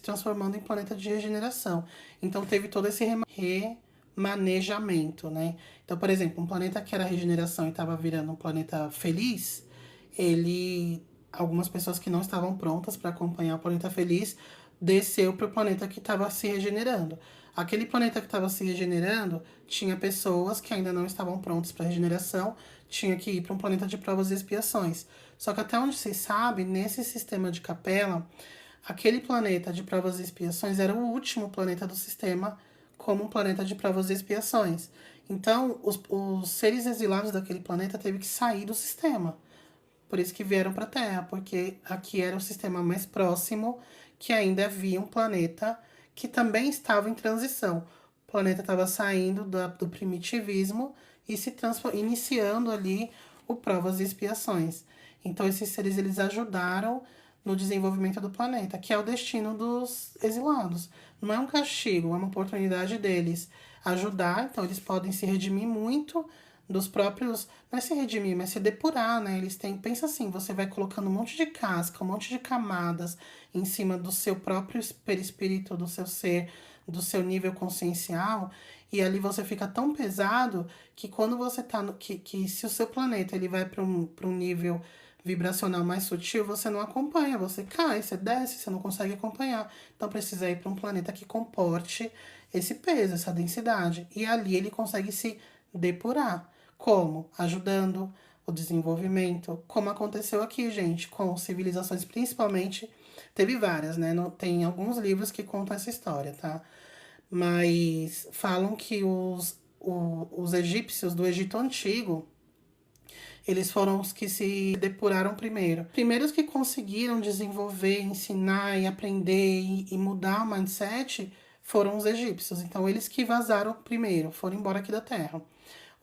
transformando em planeta de regeneração. Então, teve todo esse remanejamento, né? Então, por exemplo, um planeta que era regeneração e estava virando um planeta feliz, ele algumas pessoas que não estavam prontas para acompanhar o planeta feliz desceu para o planeta que estava se regenerando. Aquele planeta que estava se regenerando tinha pessoas que ainda não estavam prontas para regeneração, tinha que ir para um planeta de provas e expiações. Só que até onde vocês sabem, nesse sistema de Capela, aquele planeta de provas e expiações era o último planeta do sistema como um planeta de provas e expiações. Então, os seres exilados daquele planeta teve que sair do sistema. Por isso que vieram para a Terra, porque aqui era o sistema mais próximo, que ainda havia um planeta que também estava em transição. O planeta estava saindo do primitivismo e se iniciando ali o provas e expiações. Então esses seres eles ajudaram no desenvolvimento do planeta, que é o destino dos exilados. Não é um castigo, é uma oportunidade deles ajudar, então eles podem se redimir muito dos próprios, não é se redimir, mas se depurar, né? Eles têm, pensa assim, você vai colocando um monte de casca, um monte de camadas em cima do seu próprio perispírito, do seu ser, do seu nível consciencial, e ali você fica tão pesado que quando você tá no, que se o seu planeta ele vai para um nível vibracional mais sutil, você não acompanha, você cai, você desce, você não consegue acompanhar. Então precisa ir para um planeta que comporte esse peso, essa densidade. E ali ele consegue se depurar. Como? Ajudando o desenvolvimento, como aconteceu aqui, gente, com civilizações, principalmente, teve várias, né? Tem alguns livros que contam essa história, tá? Mas falam que os egípcios do Egito Antigo, eles foram os que se depuraram primeiro. Primeiros que conseguiram desenvolver, ensinar e aprender e mudar o mindset foram os egípcios. Então, eles que vazaram primeiro, foram embora aqui da Terra.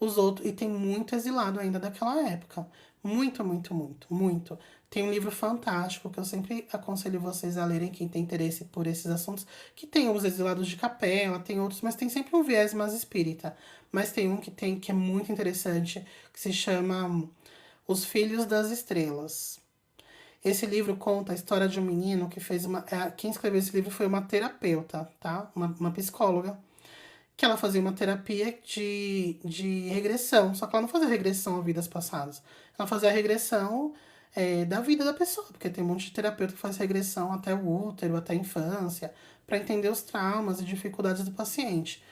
Os outros, e tem muito exilado ainda daquela época. Muito, muito, muito, muito. Tem um livro fantástico que eu sempre aconselho vocês a lerem, quem tem interesse por esses assuntos, que tem os exilados de Capela, tem outros, mas tem sempre um viés mais espírita. Mas tem um que é muito interessante, que se chama Os Filhos das Estrelas. Esse livro conta a história de um menino que fez uma. Quem escreveu esse livro foi uma terapeuta, tá? Uma psicóloga que ela fazia uma terapia de regressão, só que ela não fazia regressão a vidas passadas. Ela fazia a regressão da vida da pessoa, porque tem um monte de terapeuta que faz regressão até o útero, até a infância, para entender os traumas e dificuldades do paciente.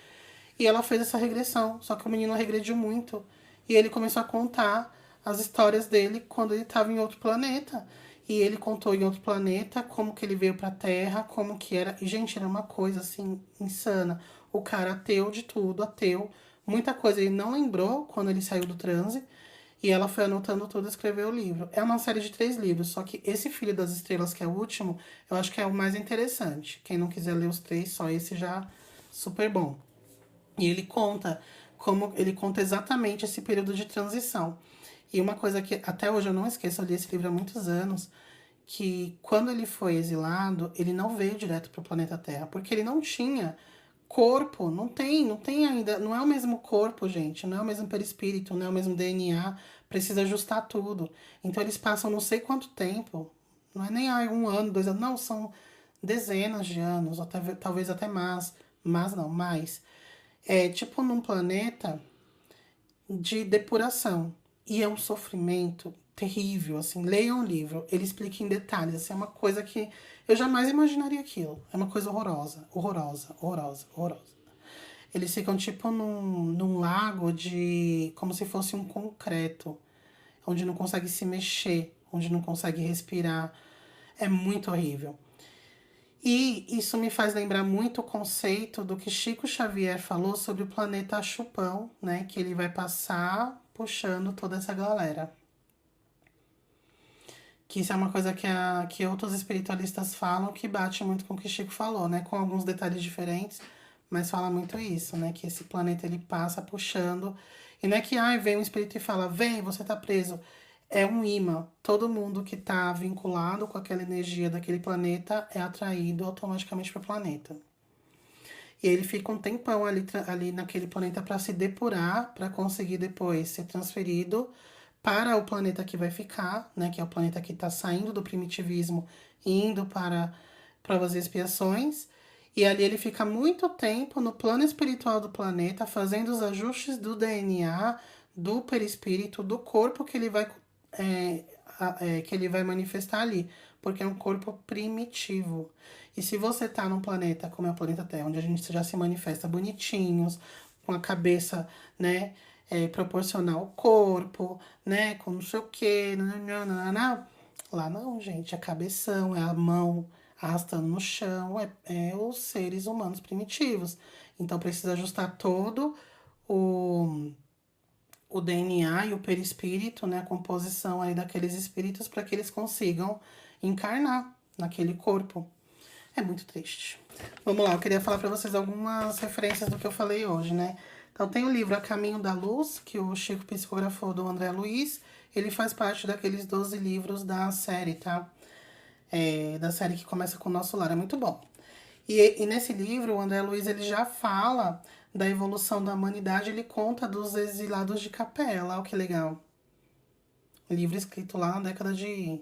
E ela fez essa regressão, só que o menino regrediu muito. E ele começou a contar as histórias dele quando ele estava em outro planeta. E ele contou em outro planeta como que ele veio pra Terra, como que era. E, gente, era uma coisa, assim, insana. O cara ateu de tudo, ateu. Muita coisa ele não lembrou quando ele saiu do transe. E ela foi anotando tudo e escreveu o livro. É uma série de 3 livros, só que esse Filho das Estrelas, que é o último, eu acho que é o mais interessante. Quem não quiser ler os 3, só esse já super bom. E ele conta exatamente esse período de transição. E uma coisa que até hoje eu não esqueço, eu li esse livro há muitos anos, que quando ele foi exilado, ele não veio direto para o planeta Terra, porque ele não tinha corpo, não tem ainda, não é o mesmo corpo, gente, não é o mesmo perispírito, não é o mesmo DNA, precisa ajustar tudo. Então eles passam não sei quanto tempo, não é nem 1 ano, 2 anos, não, são dezenas de anos, ou talvez até mais, mas não, mais. É tipo num planeta de depuração. E é um sofrimento terrível, assim. Leiam o livro, ele explica em detalhes, assim, é uma coisa que eu jamais imaginaria aquilo. É uma coisa horrorosa, horrorosa, horrorosa, horrorosa. Eles ficam tipo num lago de... como se fosse um concreto, onde não consegue se mexer, onde não consegue respirar. É muito horrível. E isso me faz lembrar muito o conceito do que Chico Xavier falou sobre o planeta Chupão, né? Que ele vai passar puxando toda essa galera. Que isso é uma coisa que outros espiritualistas falam que bate muito com o que Chico falou, né? Com alguns detalhes diferentes, mas fala muito isso, né? Que esse planeta ele passa puxando. E não é que vem um espírito e fala, vem, você tá preso. É um imã. Todo mundo que tá vinculado com aquela energia daquele planeta é atraído automaticamente pro planeta. E ele fica um tempão ali naquele planeta para se depurar, para conseguir depois ser transferido para o planeta que vai ficar, né? Que é o planeta que está saindo do primitivismo e indo para provas e expiações. E ali ele fica muito tempo no plano espiritual do planeta, fazendo os ajustes do DNA, do perispírito, do corpo que ele vai, que ele vai manifestar ali. Porque é um corpo primitivo. E se você tá num planeta como é o planeta Terra, onde a gente já se manifesta bonitinhos, com a cabeça, né, proporcional ao corpo, né, com não sei o quê, nananana. Lá não, gente, é cabeção, é a mão arrastando no chão, é os seres humanos primitivos. Então precisa ajustar todo o, o DNA e o perispírito, né, a composição aí daqueles espíritos para que eles consigam encarnar naquele corpo. É muito triste. Vamos lá, eu queria falar para vocês algumas referências do que eu falei hoje, né? Então tem o livro A Caminho da Luz, que o Chico psicografou do André Luiz. Ele faz parte daqueles 12 livros da série, tá? Da série que começa com o Nosso Lar, é muito bom. E nesse livro, o André Luiz ele já fala da evolução da humanidade, ele conta dos exilados de Capela, olha que legal. Livro escrito lá na década de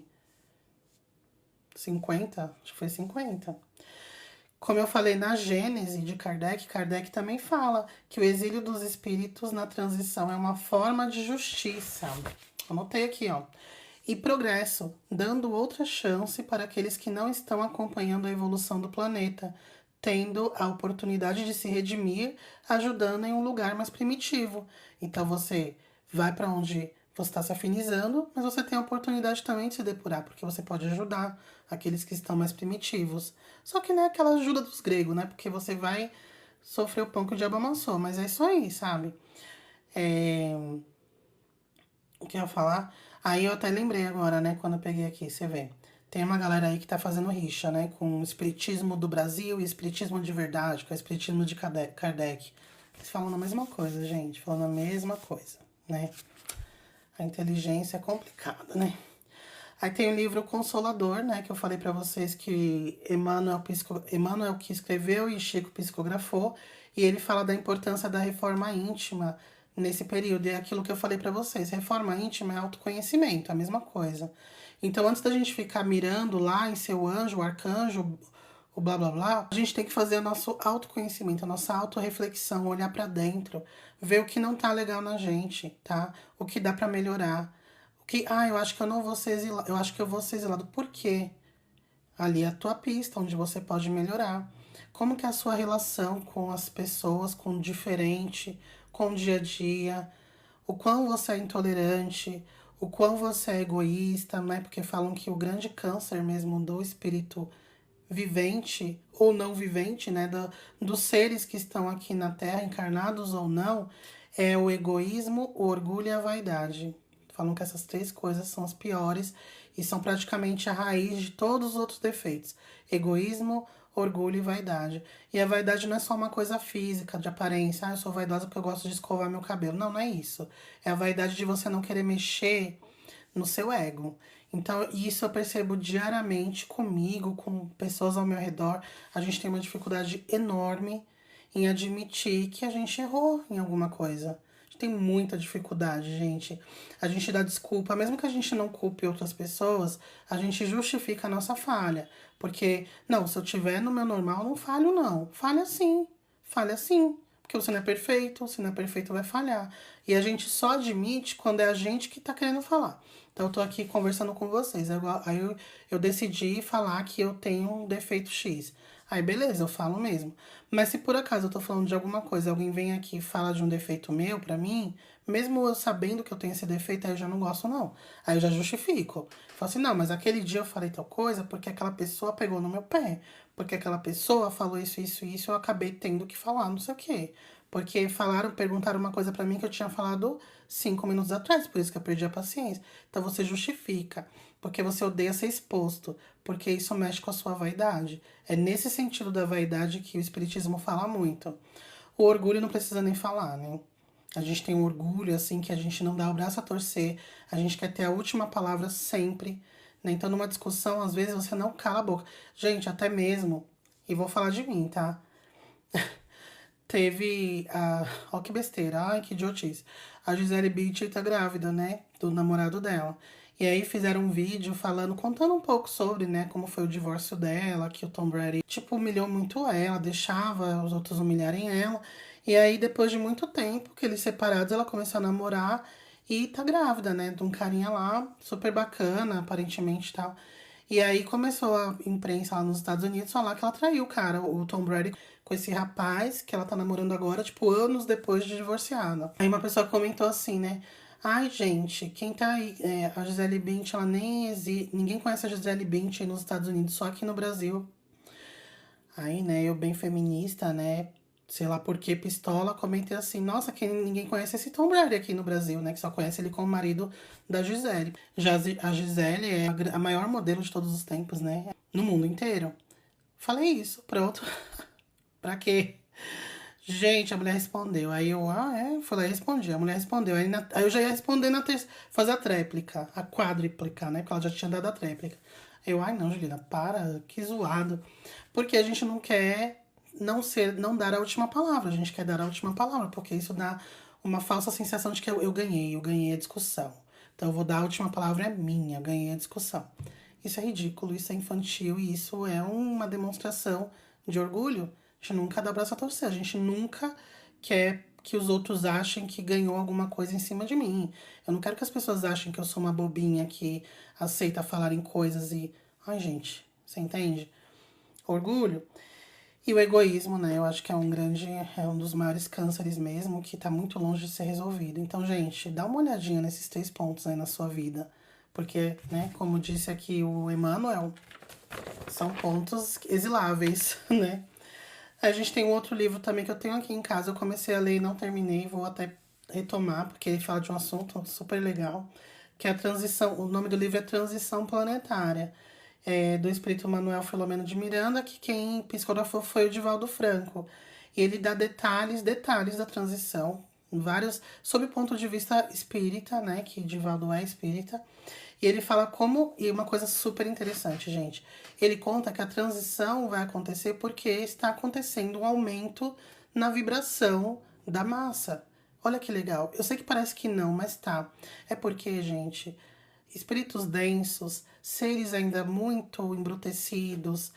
50, acho que foi 50. Como eu falei na Gênese de Kardec, Kardec também fala que o exílio dos espíritos na transição é uma forma de justiça. Anotei aqui, ó. E progresso, dando outra chance para aqueles que não estão acompanhando a evolução do planeta, tendo a oportunidade de se redimir, ajudando em um lugar mais primitivo. Então você vai para onde você está se afinizando, mas você tem a oportunidade também de se depurar, porque você pode ajudar aqueles que estão mais primitivos. Só que não é aquela ajuda dos gregos, né? Porque você vai sofrer o pão que o diabo amassou, mas é isso aí, sabe? O que eu ia falar? Aí eu até lembrei agora, né? Quando eu peguei aqui, você vê. Tem uma galera aí que tá fazendo rixa, né? Com o espiritismo do Brasil e espiritismo de verdade, com o espiritismo de Kardec. Eles falam a mesma coisa, gente. Falando a mesma coisa, né? A inteligência é complicada, né? Aí tem o livro Consolador, né? Que eu falei pra vocês que Emmanuel que escreveu e Chico psicografou. E ele fala da importância da reforma íntima nesse período. E é aquilo que eu falei pra vocês. Reforma íntima é autoconhecimento, a mesma coisa. Então, antes da gente ficar mirando lá em seu anjo, o arcanjo, o blá blá blá, a gente tem que fazer o nosso autoconhecimento, a nossa autorreflexão, olhar pra dentro, ver o que não tá legal na gente, tá? O que dá pra melhorar, Eu acho que eu não vou ser exilado. Eu acho que eu vou ser exilado. Por quê? Ali é a tua pista, onde você pode melhorar. Como que é a sua relação com as pessoas, com o diferente, com o dia a dia, o quão você é intolerante, o quão você é egoísta, né? Porque falam que o grande câncer mesmo do espírito vivente ou não vivente, né? Dos seres que estão aqui na Terra, encarnados ou não, é o egoísmo, o orgulho e a vaidade. Falam que essas três coisas são as piores e são praticamente a raiz de todos os outros defeitos: egoísmo, orgulho e vaidade. E a vaidade não é só uma coisa física, de aparência. Eu sou vaidosa porque eu gosto de escovar meu cabelo. Não, não é isso. É a vaidade de você não querer mexer no seu ego. Então, isso eu percebo diariamente comigo, com pessoas ao meu redor. A gente tem uma dificuldade enorme em admitir que a gente errou em alguma coisa. A gente tem muita dificuldade, gente. A gente dá desculpa, mesmo que a gente não culpe outras pessoas, a gente justifica a nossa falha. Porque, não, se eu tiver no meu normal, não falho, não. Falha sim, falha sim. Porque você não é perfeito, se não é perfeito vai falhar. E a gente só admite quando é a gente que tá querendo falar. Então eu tô aqui conversando com vocês. Eu decidi falar que eu tenho um defeito X. Aí beleza, eu falo mesmo. Mas se por acaso eu tô falando de alguma coisa, alguém vem aqui e fala de um defeito meu pra mim, mesmo eu sabendo que eu tenho esse defeito, aí eu já não gosto não. Aí eu já justifico. Falo assim, não, mas aquele dia eu falei tal coisa porque aquela pessoa pegou no meu pé. Porque aquela pessoa falou isso, eu acabei tendo que falar, não sei o quê. Porque perguntaram uma coisa pra mim que eu tinha falado 5 minutos atrás, por isso que eu perdi a paciência. Então você justifica, porque você odeia ser exposto, porque isso mexe com a sua vaidade. É nesse sentido da vaidade que o Espiritismo fala muito. O orgulho não precisa nem falar, né? A gente tem um orgulho, assim, que a gente não dá o braço a torcer, a gente quer ter a última palavra sempre, né? Então, numa discussão, às vezes você não cala a boca. Gente, até mesmo, e vou falar de mim, tá? Teve a. Ó, que besteira, ai, que idiotice. A Gisele Bündchen tá grávida, né? Do namorado dela. E aí fizeram um vídeo falando, contando um pouco sobre, né, como foi o divórcio dela, que o Tom Brady, tipo, humilhou muito ela, deixava os outros humilharem ela. E aí, depois de muito tempo que eles separados, ela começou a namorar e tá grávida, né, de um carinha lá, super bacana, aparentemente e tal. E aí começou a imprensa lá nos Estados Unidos falar que ela traiu o cara, o Tom Brady, com esse rapaz que ela tá namorando agora, tipo, anos depois de divorciada. Aí uma pessoa comentou assim, né? Ai, gente, quem tá aí, a Gisele Bündchen, ela nem existe, ninguém conhece a Gisele Bündchen nos Estados Unidos, só aqui no Brasil. Aí, né, eu bem feminista, né, sei lá por que pistola, comentei assim, nossa, ninguém conhece esse Tom Brady aqui no Brasil, né, que só conhece ele como marido da Gisele. Já a Gisele é a maior modelo de todos os tempos, né, no mundo inteiro. Falei isso, pronto. Pra quê? Gente, a mulher respondeu. Aí eu, fui lá e respondi. A mulher respondeu. Aí eu já ia responder fazer a tréplica, a quádriplica, né? Porque ela já tinha dado a tréplica. Eu, não, Juliana, para, que zoado. Porque a gente não quer não dar a última palavra. A gente quer dar a última palavra, porque isso dá uma falsa sensação de que eu ganhei a discussão. Então eu vou dar a última palavra é minha, eu ganhei a discussão. Isso é ridículo, isso é infantil e isso é uma demonstração de orgulho. A gente nunca dá braço a torcer, a gente nunca quer que os outros achem que ganhou alguma coisa em cima de mim. Eu não quero que as pessoas achem que eu sou uma bobinha que aceita falar em coisas e. Ai, gente, você entende? Orgulho. E o egoísmo, né? Eu acho que é um dos maiores cânceres mesmo, que tá muito longe de ser resolvido. Então, gente, dá uma olhadinha nesses 3 pontos aí na sua vida. Porque, né, como disse aqui o Emmanuel, são pontos exiláveis, né? A gente tem um outro livro também que eu tenho aqui em casa. Eu comecei a ler e não terminei. Vou até retomar, porque ele fala de um assunto super legal. Que é a transição. O nome do livro é Transição Planetária. Do espírito Manuel Filomeno de Miranda, que quem psicografou foi o Divaldo Franco. E ele dá detalhes da transição, vários, sob o ponto de vista espírita, né? Que Divaldo é espírita. E ele fala como. E uma coisa super interessante, gente. Ele conta que a transição vai acontecer porque está acontecendo um aumento na vibração da massa. Olha que legal. Eu sei que parece que não, mas tá. É porque, gente, espíritos densos, seres ainda muito embrutecidos,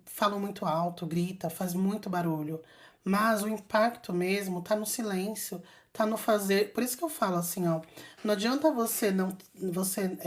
falam muito alto, grita, faz muito barulho. Mas o impacto mesmo tá no silêncio, tá no fazer. Por isso que eu falo assim, ó, não adianta você não você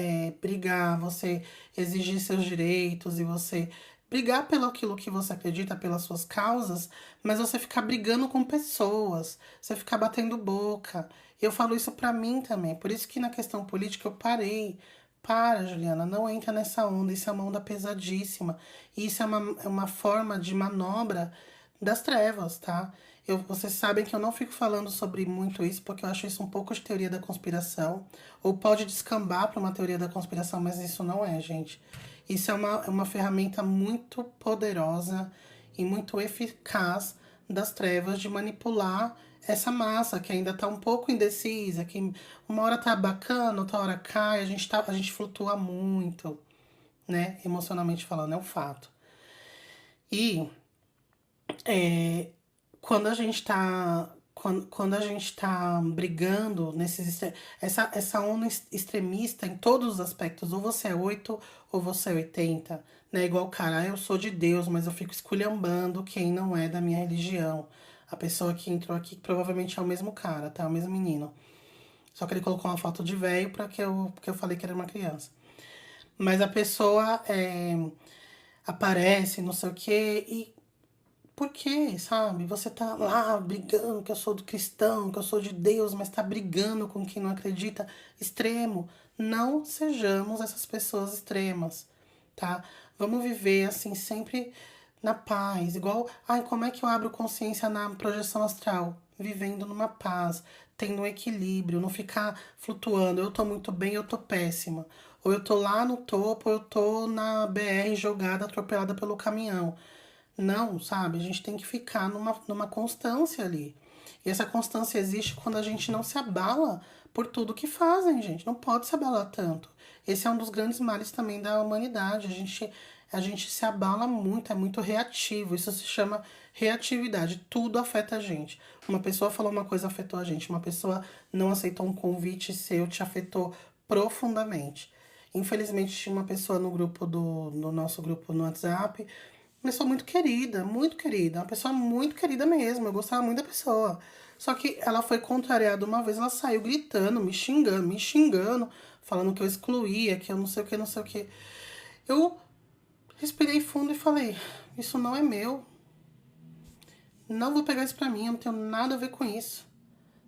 brigar, você exigir seus direitos e você brigar pelo aquilo que você acredita, pelas suas causas, mas você ficar brigando com pessoas, você ficar batendo boca. Eu falo isso pra mim também. Por isso que na questão política eu parei. Para, Juliana, não entra nessa onda. Isso é uma onda pesadíssima. Isso é uma forma de manobra das trevas, tá? Vocês sabem que eu não fico falando sobre muito isso, porque eu acho isso um pouco de teoria da conspiração. Ou pode descambar para uma teoria da conspiração, mas isso não é, gente. Isso é uma ferramenta muito poderosa e muito eficaz das trevas de manipular essa massa que ainda tá um pouco indecisa, que uma hora tá bacana, outra hora cai, a gente flutua muito, né? Emocionalmente falando, é um fato. E quando a gente tá. Quando a gente tá brigando essa onda extremista em todos os aspectos, ou você é 8 ou você é 80, né? Igual, cara, eu sou de Deus, mas eu fico esculhambando quem não é da minha religião. A pessoa que entrou aqui provavelmente é o mesmo cara, tá? O mesmo menino. Só que ele colocou uma foto de velho porque eu falei que era uma criança. Mas a pessoa aparece, não sei o quê, e por quê, sabe? Você tá lá brigando que eu sou do cristão, que eu sou de Deus, mas tá brigando com quem não acredita. Extremo. Não sejamos essas pessoas extremas, tá? Vamos viver assim, sempre na paz. Igual, ai, como é que eu abro consciência na projeção astral? Vivendo numa paz, tendo um equilíbrio, não ficar flutuando. Eu tô muito bem, eu tô péssima. Ou eu tô lá no topo, ou eu tô na BR jogada, atropelada pelo caminhão. Não, sabe? A gente tem que ficar numa constância ali. E essa constância existe quando a gente não se abala por tudo que fazem, gente. Não pode se abalar tanto. Esse é um dos grandes males também da humanidade. A gente se abala muito, é muito reativo. Isso se chama reatividade. Tudo afeta a gente. Uma pessoa falou uma coisa, afetou a gente. Uma pessoa não aceitou um convite seu, te afetou profundamente. Infelizmente, tinha uma pessoa no nosso grupo no WhatsApp, uma pessoa muito querida, uma pessoa muito querida mesmo. Eu gostava muito da pessoa. Só que ela foi contrariada uma vez, ela saiu gritando, me xingando, falando que eu excluía, que eu não sei o que, não sei o que. Eu respirei fundo e falei: isso não é meu. Não vou pegar isso pra mim, eu não tenho nada a ver com isso,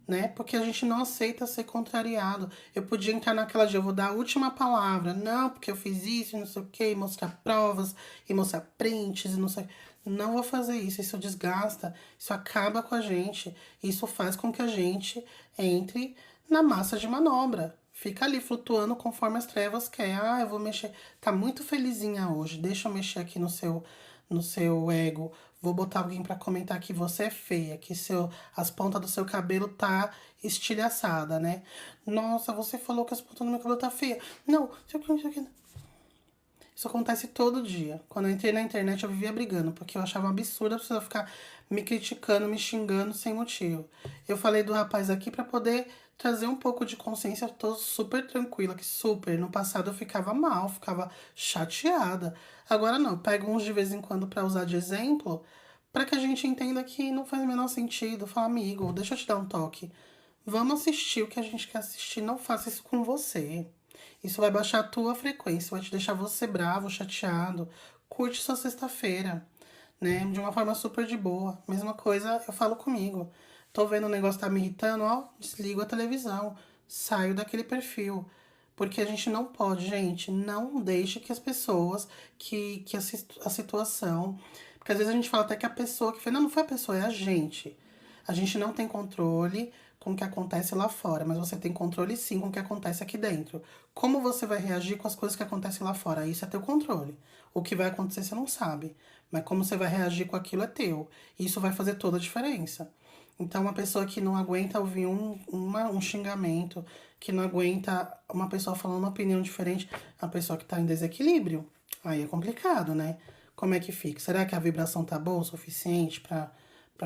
né? Porque a gente não aceita ser contrariado. Eu podia entrar naquela de eu vou dar a última palavra. Não, porque eu fiz isso, não sei o quê, e mostrar provas, e mostrar prints, e não sei. Não vou fazer isso, isso desgasta, isso acaba com a gente, isso faz com que a gente entre na massa de manobra. Fica ali flutuando conforme as trevas quer. Ah, eu vou mexer. Tá muito felizinha hoje. Deixa eu mexer aqui no seu ego. Vou botar alguém pra comentar que você é feia, que as pontas do seu cabelo tá estilhaçada, né? Nossa, você falou que as pontas do meu cabelo tá feia. Não, isso aqui, isso aqui. Isso acontece todo dia. Quando eu entrei na internet, eu vivia brigando, porque eu achava um absurdo a pessoa ficar me criticando, me xingando sem motivo. Eu falei do rapaz aqui pra poder trazer um pouco de consciência. Eu tô super tranquila, que super. No passado eu ficava mal, ficava chateada. Agora não, eu pego uns de vez em quando pra usar de exemplo, pra que a gente entenda que não faz o menor sentido. Fala, amigo, deixa eu te dar um toque. Vamos assistir o que a gente quer assistir, não faça isso com você. Isso vai baixar a tua frequência, vai te deixar você bravo, chateado. Curte sua sexta-feira, né? De uma forma super de boa. Mesma coisa eu falo comigo. Tô vendo o negócio tá me irritando, ó, desligo a televisão, saio daquele perfil. Porque a gente não pode, gente, não deixe que as pessoas, a situação. Porque às vezes a gente fala até que a pessoa que fez. Não, não foi a pessoa, é a gente. A gente não tem controle com o que acontece lá fora, mas você tem controle sim com o que acontece aqui dentro. Como você vai reagir com as coisas que acontecem lá fora? Isso é teu controle. O que vai acontecer você não sabe, mas como você vai reagir com aquilo é teu. Isso vai fazer toda a diferença. Então, uma pessoa que não aguenta ouvir um xingamento, que não aguenta uma pessoa falando uma opinião diferente, a pessoa que tá em desequilíbrio, aí é complicado, né? Como é que fica? Será que a vibração tá boa o suficiente pra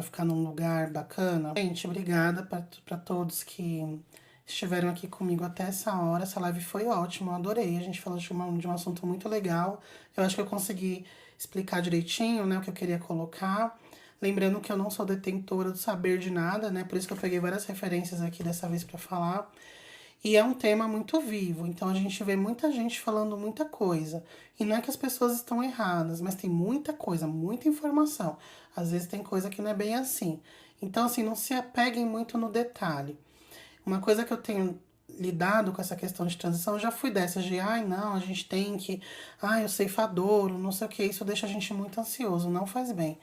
ficar num lugar bacana? Gente, obrigada pra todos que estiveram aqui comigo até essa hora. Essa live foi ótima, eu adorei. A gente falou de um assunto muito legal. Eu acho que eu consegui explicar direitinho, né, o que eu queria colocar. Lembrando que eu não sou detentora do saber de nada, né? Por isso que eu peguei várias referências aqui dessa vez para falar. E é um tema muito vivo, então a gente vê muita gente falando muita coisa. E não é que as pessoas estão erradas, mas tem muita coisa, muita informação. Às vezes tem coisa que não é bem assim. Então, assim, não se apeguem muito no detalhe. Uma coisa que eu tenho lidado com essa questão de transição, eu já fui dessas de, ai, não, a gente tem que, ai, o ceifador, não sei o que, isso deixa a gente muito ansioso, não faz bem.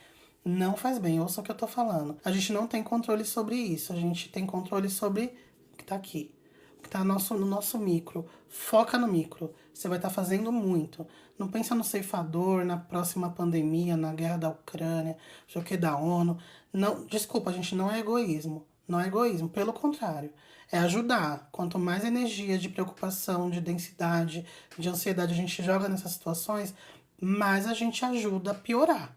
Não faz bem, ouça o que eu tô falando. A gente não tem controle sobre isso, a gente tem controle sobre o que tá aqui, o que tá no nosso micro. Foca no micro, você vai estar fazendo muito. Não pensa no ceifador, na próxima pandemia, na guerra da Ucrânia, não sei o que da ONU. Não, desculpa, gente, não é egoísmo. Não é egoísmo, pelo contrário. É ajudar. Quanto mais energia de preocupação, de densidade, de ansiedade a gente joga nessas situações, mais a gente ajuda a piorar,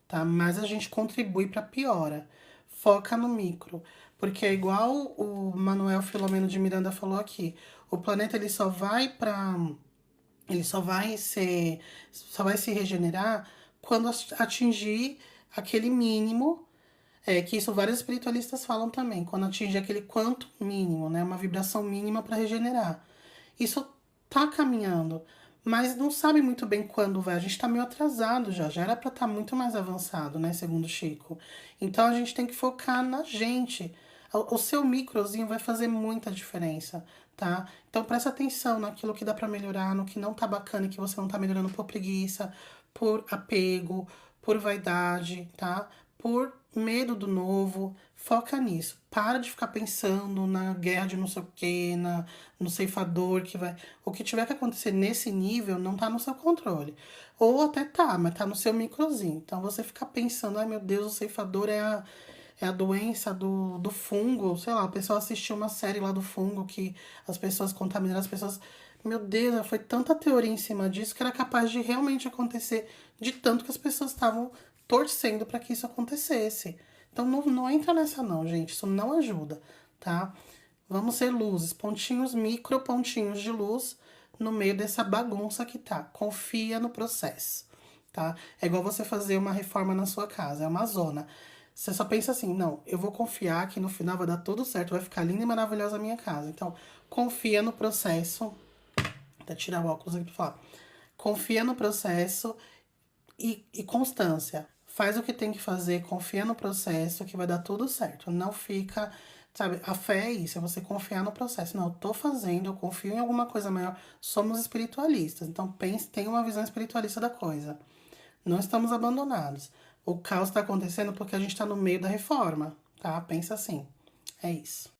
tá? Mais a gente contribui para piora. Foca no micro, porque é igual o Manuel Filomeno de Miranda falou aqui. O planeta ele só vai se regenerar quando atingir aquele mínimo, que isso vários espiritualistas falam também, quando atingir aquele quanto mínimo, né? Uma vibração mínima para regenerar. Isso tá caminhando, mas não sabe muito bem quando vai. A gente tá meio atrasado já era para estar muito mais avançado, né? Segundo o Chico. Então a gente tem que focar na gente. O seu microzinho vai fazer muita diferença, tá? Então presta atenção naquilo que dá para melhorar, no que não tá bacana e que você não tá melhorando por preguiça, por apego, por vaidade, tá? Por medo do novo. Foca nisso. Para de ficar pensando na guerra de não sei o que, no ceifador que vai. O que tiver que acontecer nesse nível não tá no seu controle. Ou até tá, mas tá no seu microzinho. Então você fica pensando, ai meu Deus, o ceifador é a doença do fungo. Sei lá, o pessoal assistiu uma série lá do fungo que as pessoas contaminaram as pessoas. Meu Deus, foi tanta teoria em cima disso que era capaz de realmente acontecer, de tanto que as pessoas estavam torcendo para que isso acontecesse. Então não entra nessa não, gente. Isso não ajuda, tá? Vamos ser luzes, pontinhos, micro pontinhos de luz no meio dessa bagunça que tá. Confia no processo, tá? É igual você fazer uma reforma na sua casa, é uma zona. Você só pensa assim, não, eu vou confiar que no final vai dar tudo certo, vai ficar linda e maravilhosa a minha casa. Então, confia no processo. Até tirar o óculos aqui pra falar. Confia no processo e constância. Faz o que tem que fazer, confia no processo que vai dar tudo certo. Não fica, sabe, a fé é isso, é você confiar no processo. Não, eu tô fazendo, eu confio em alguma coisa maior. Somos espiritualistas, então pense, tenha uma visão espiritualista da coisa. Não estamos abandonados. O caos está acontecendo porque a gente está no meio da reforma, tá? Pensa assim. É isso.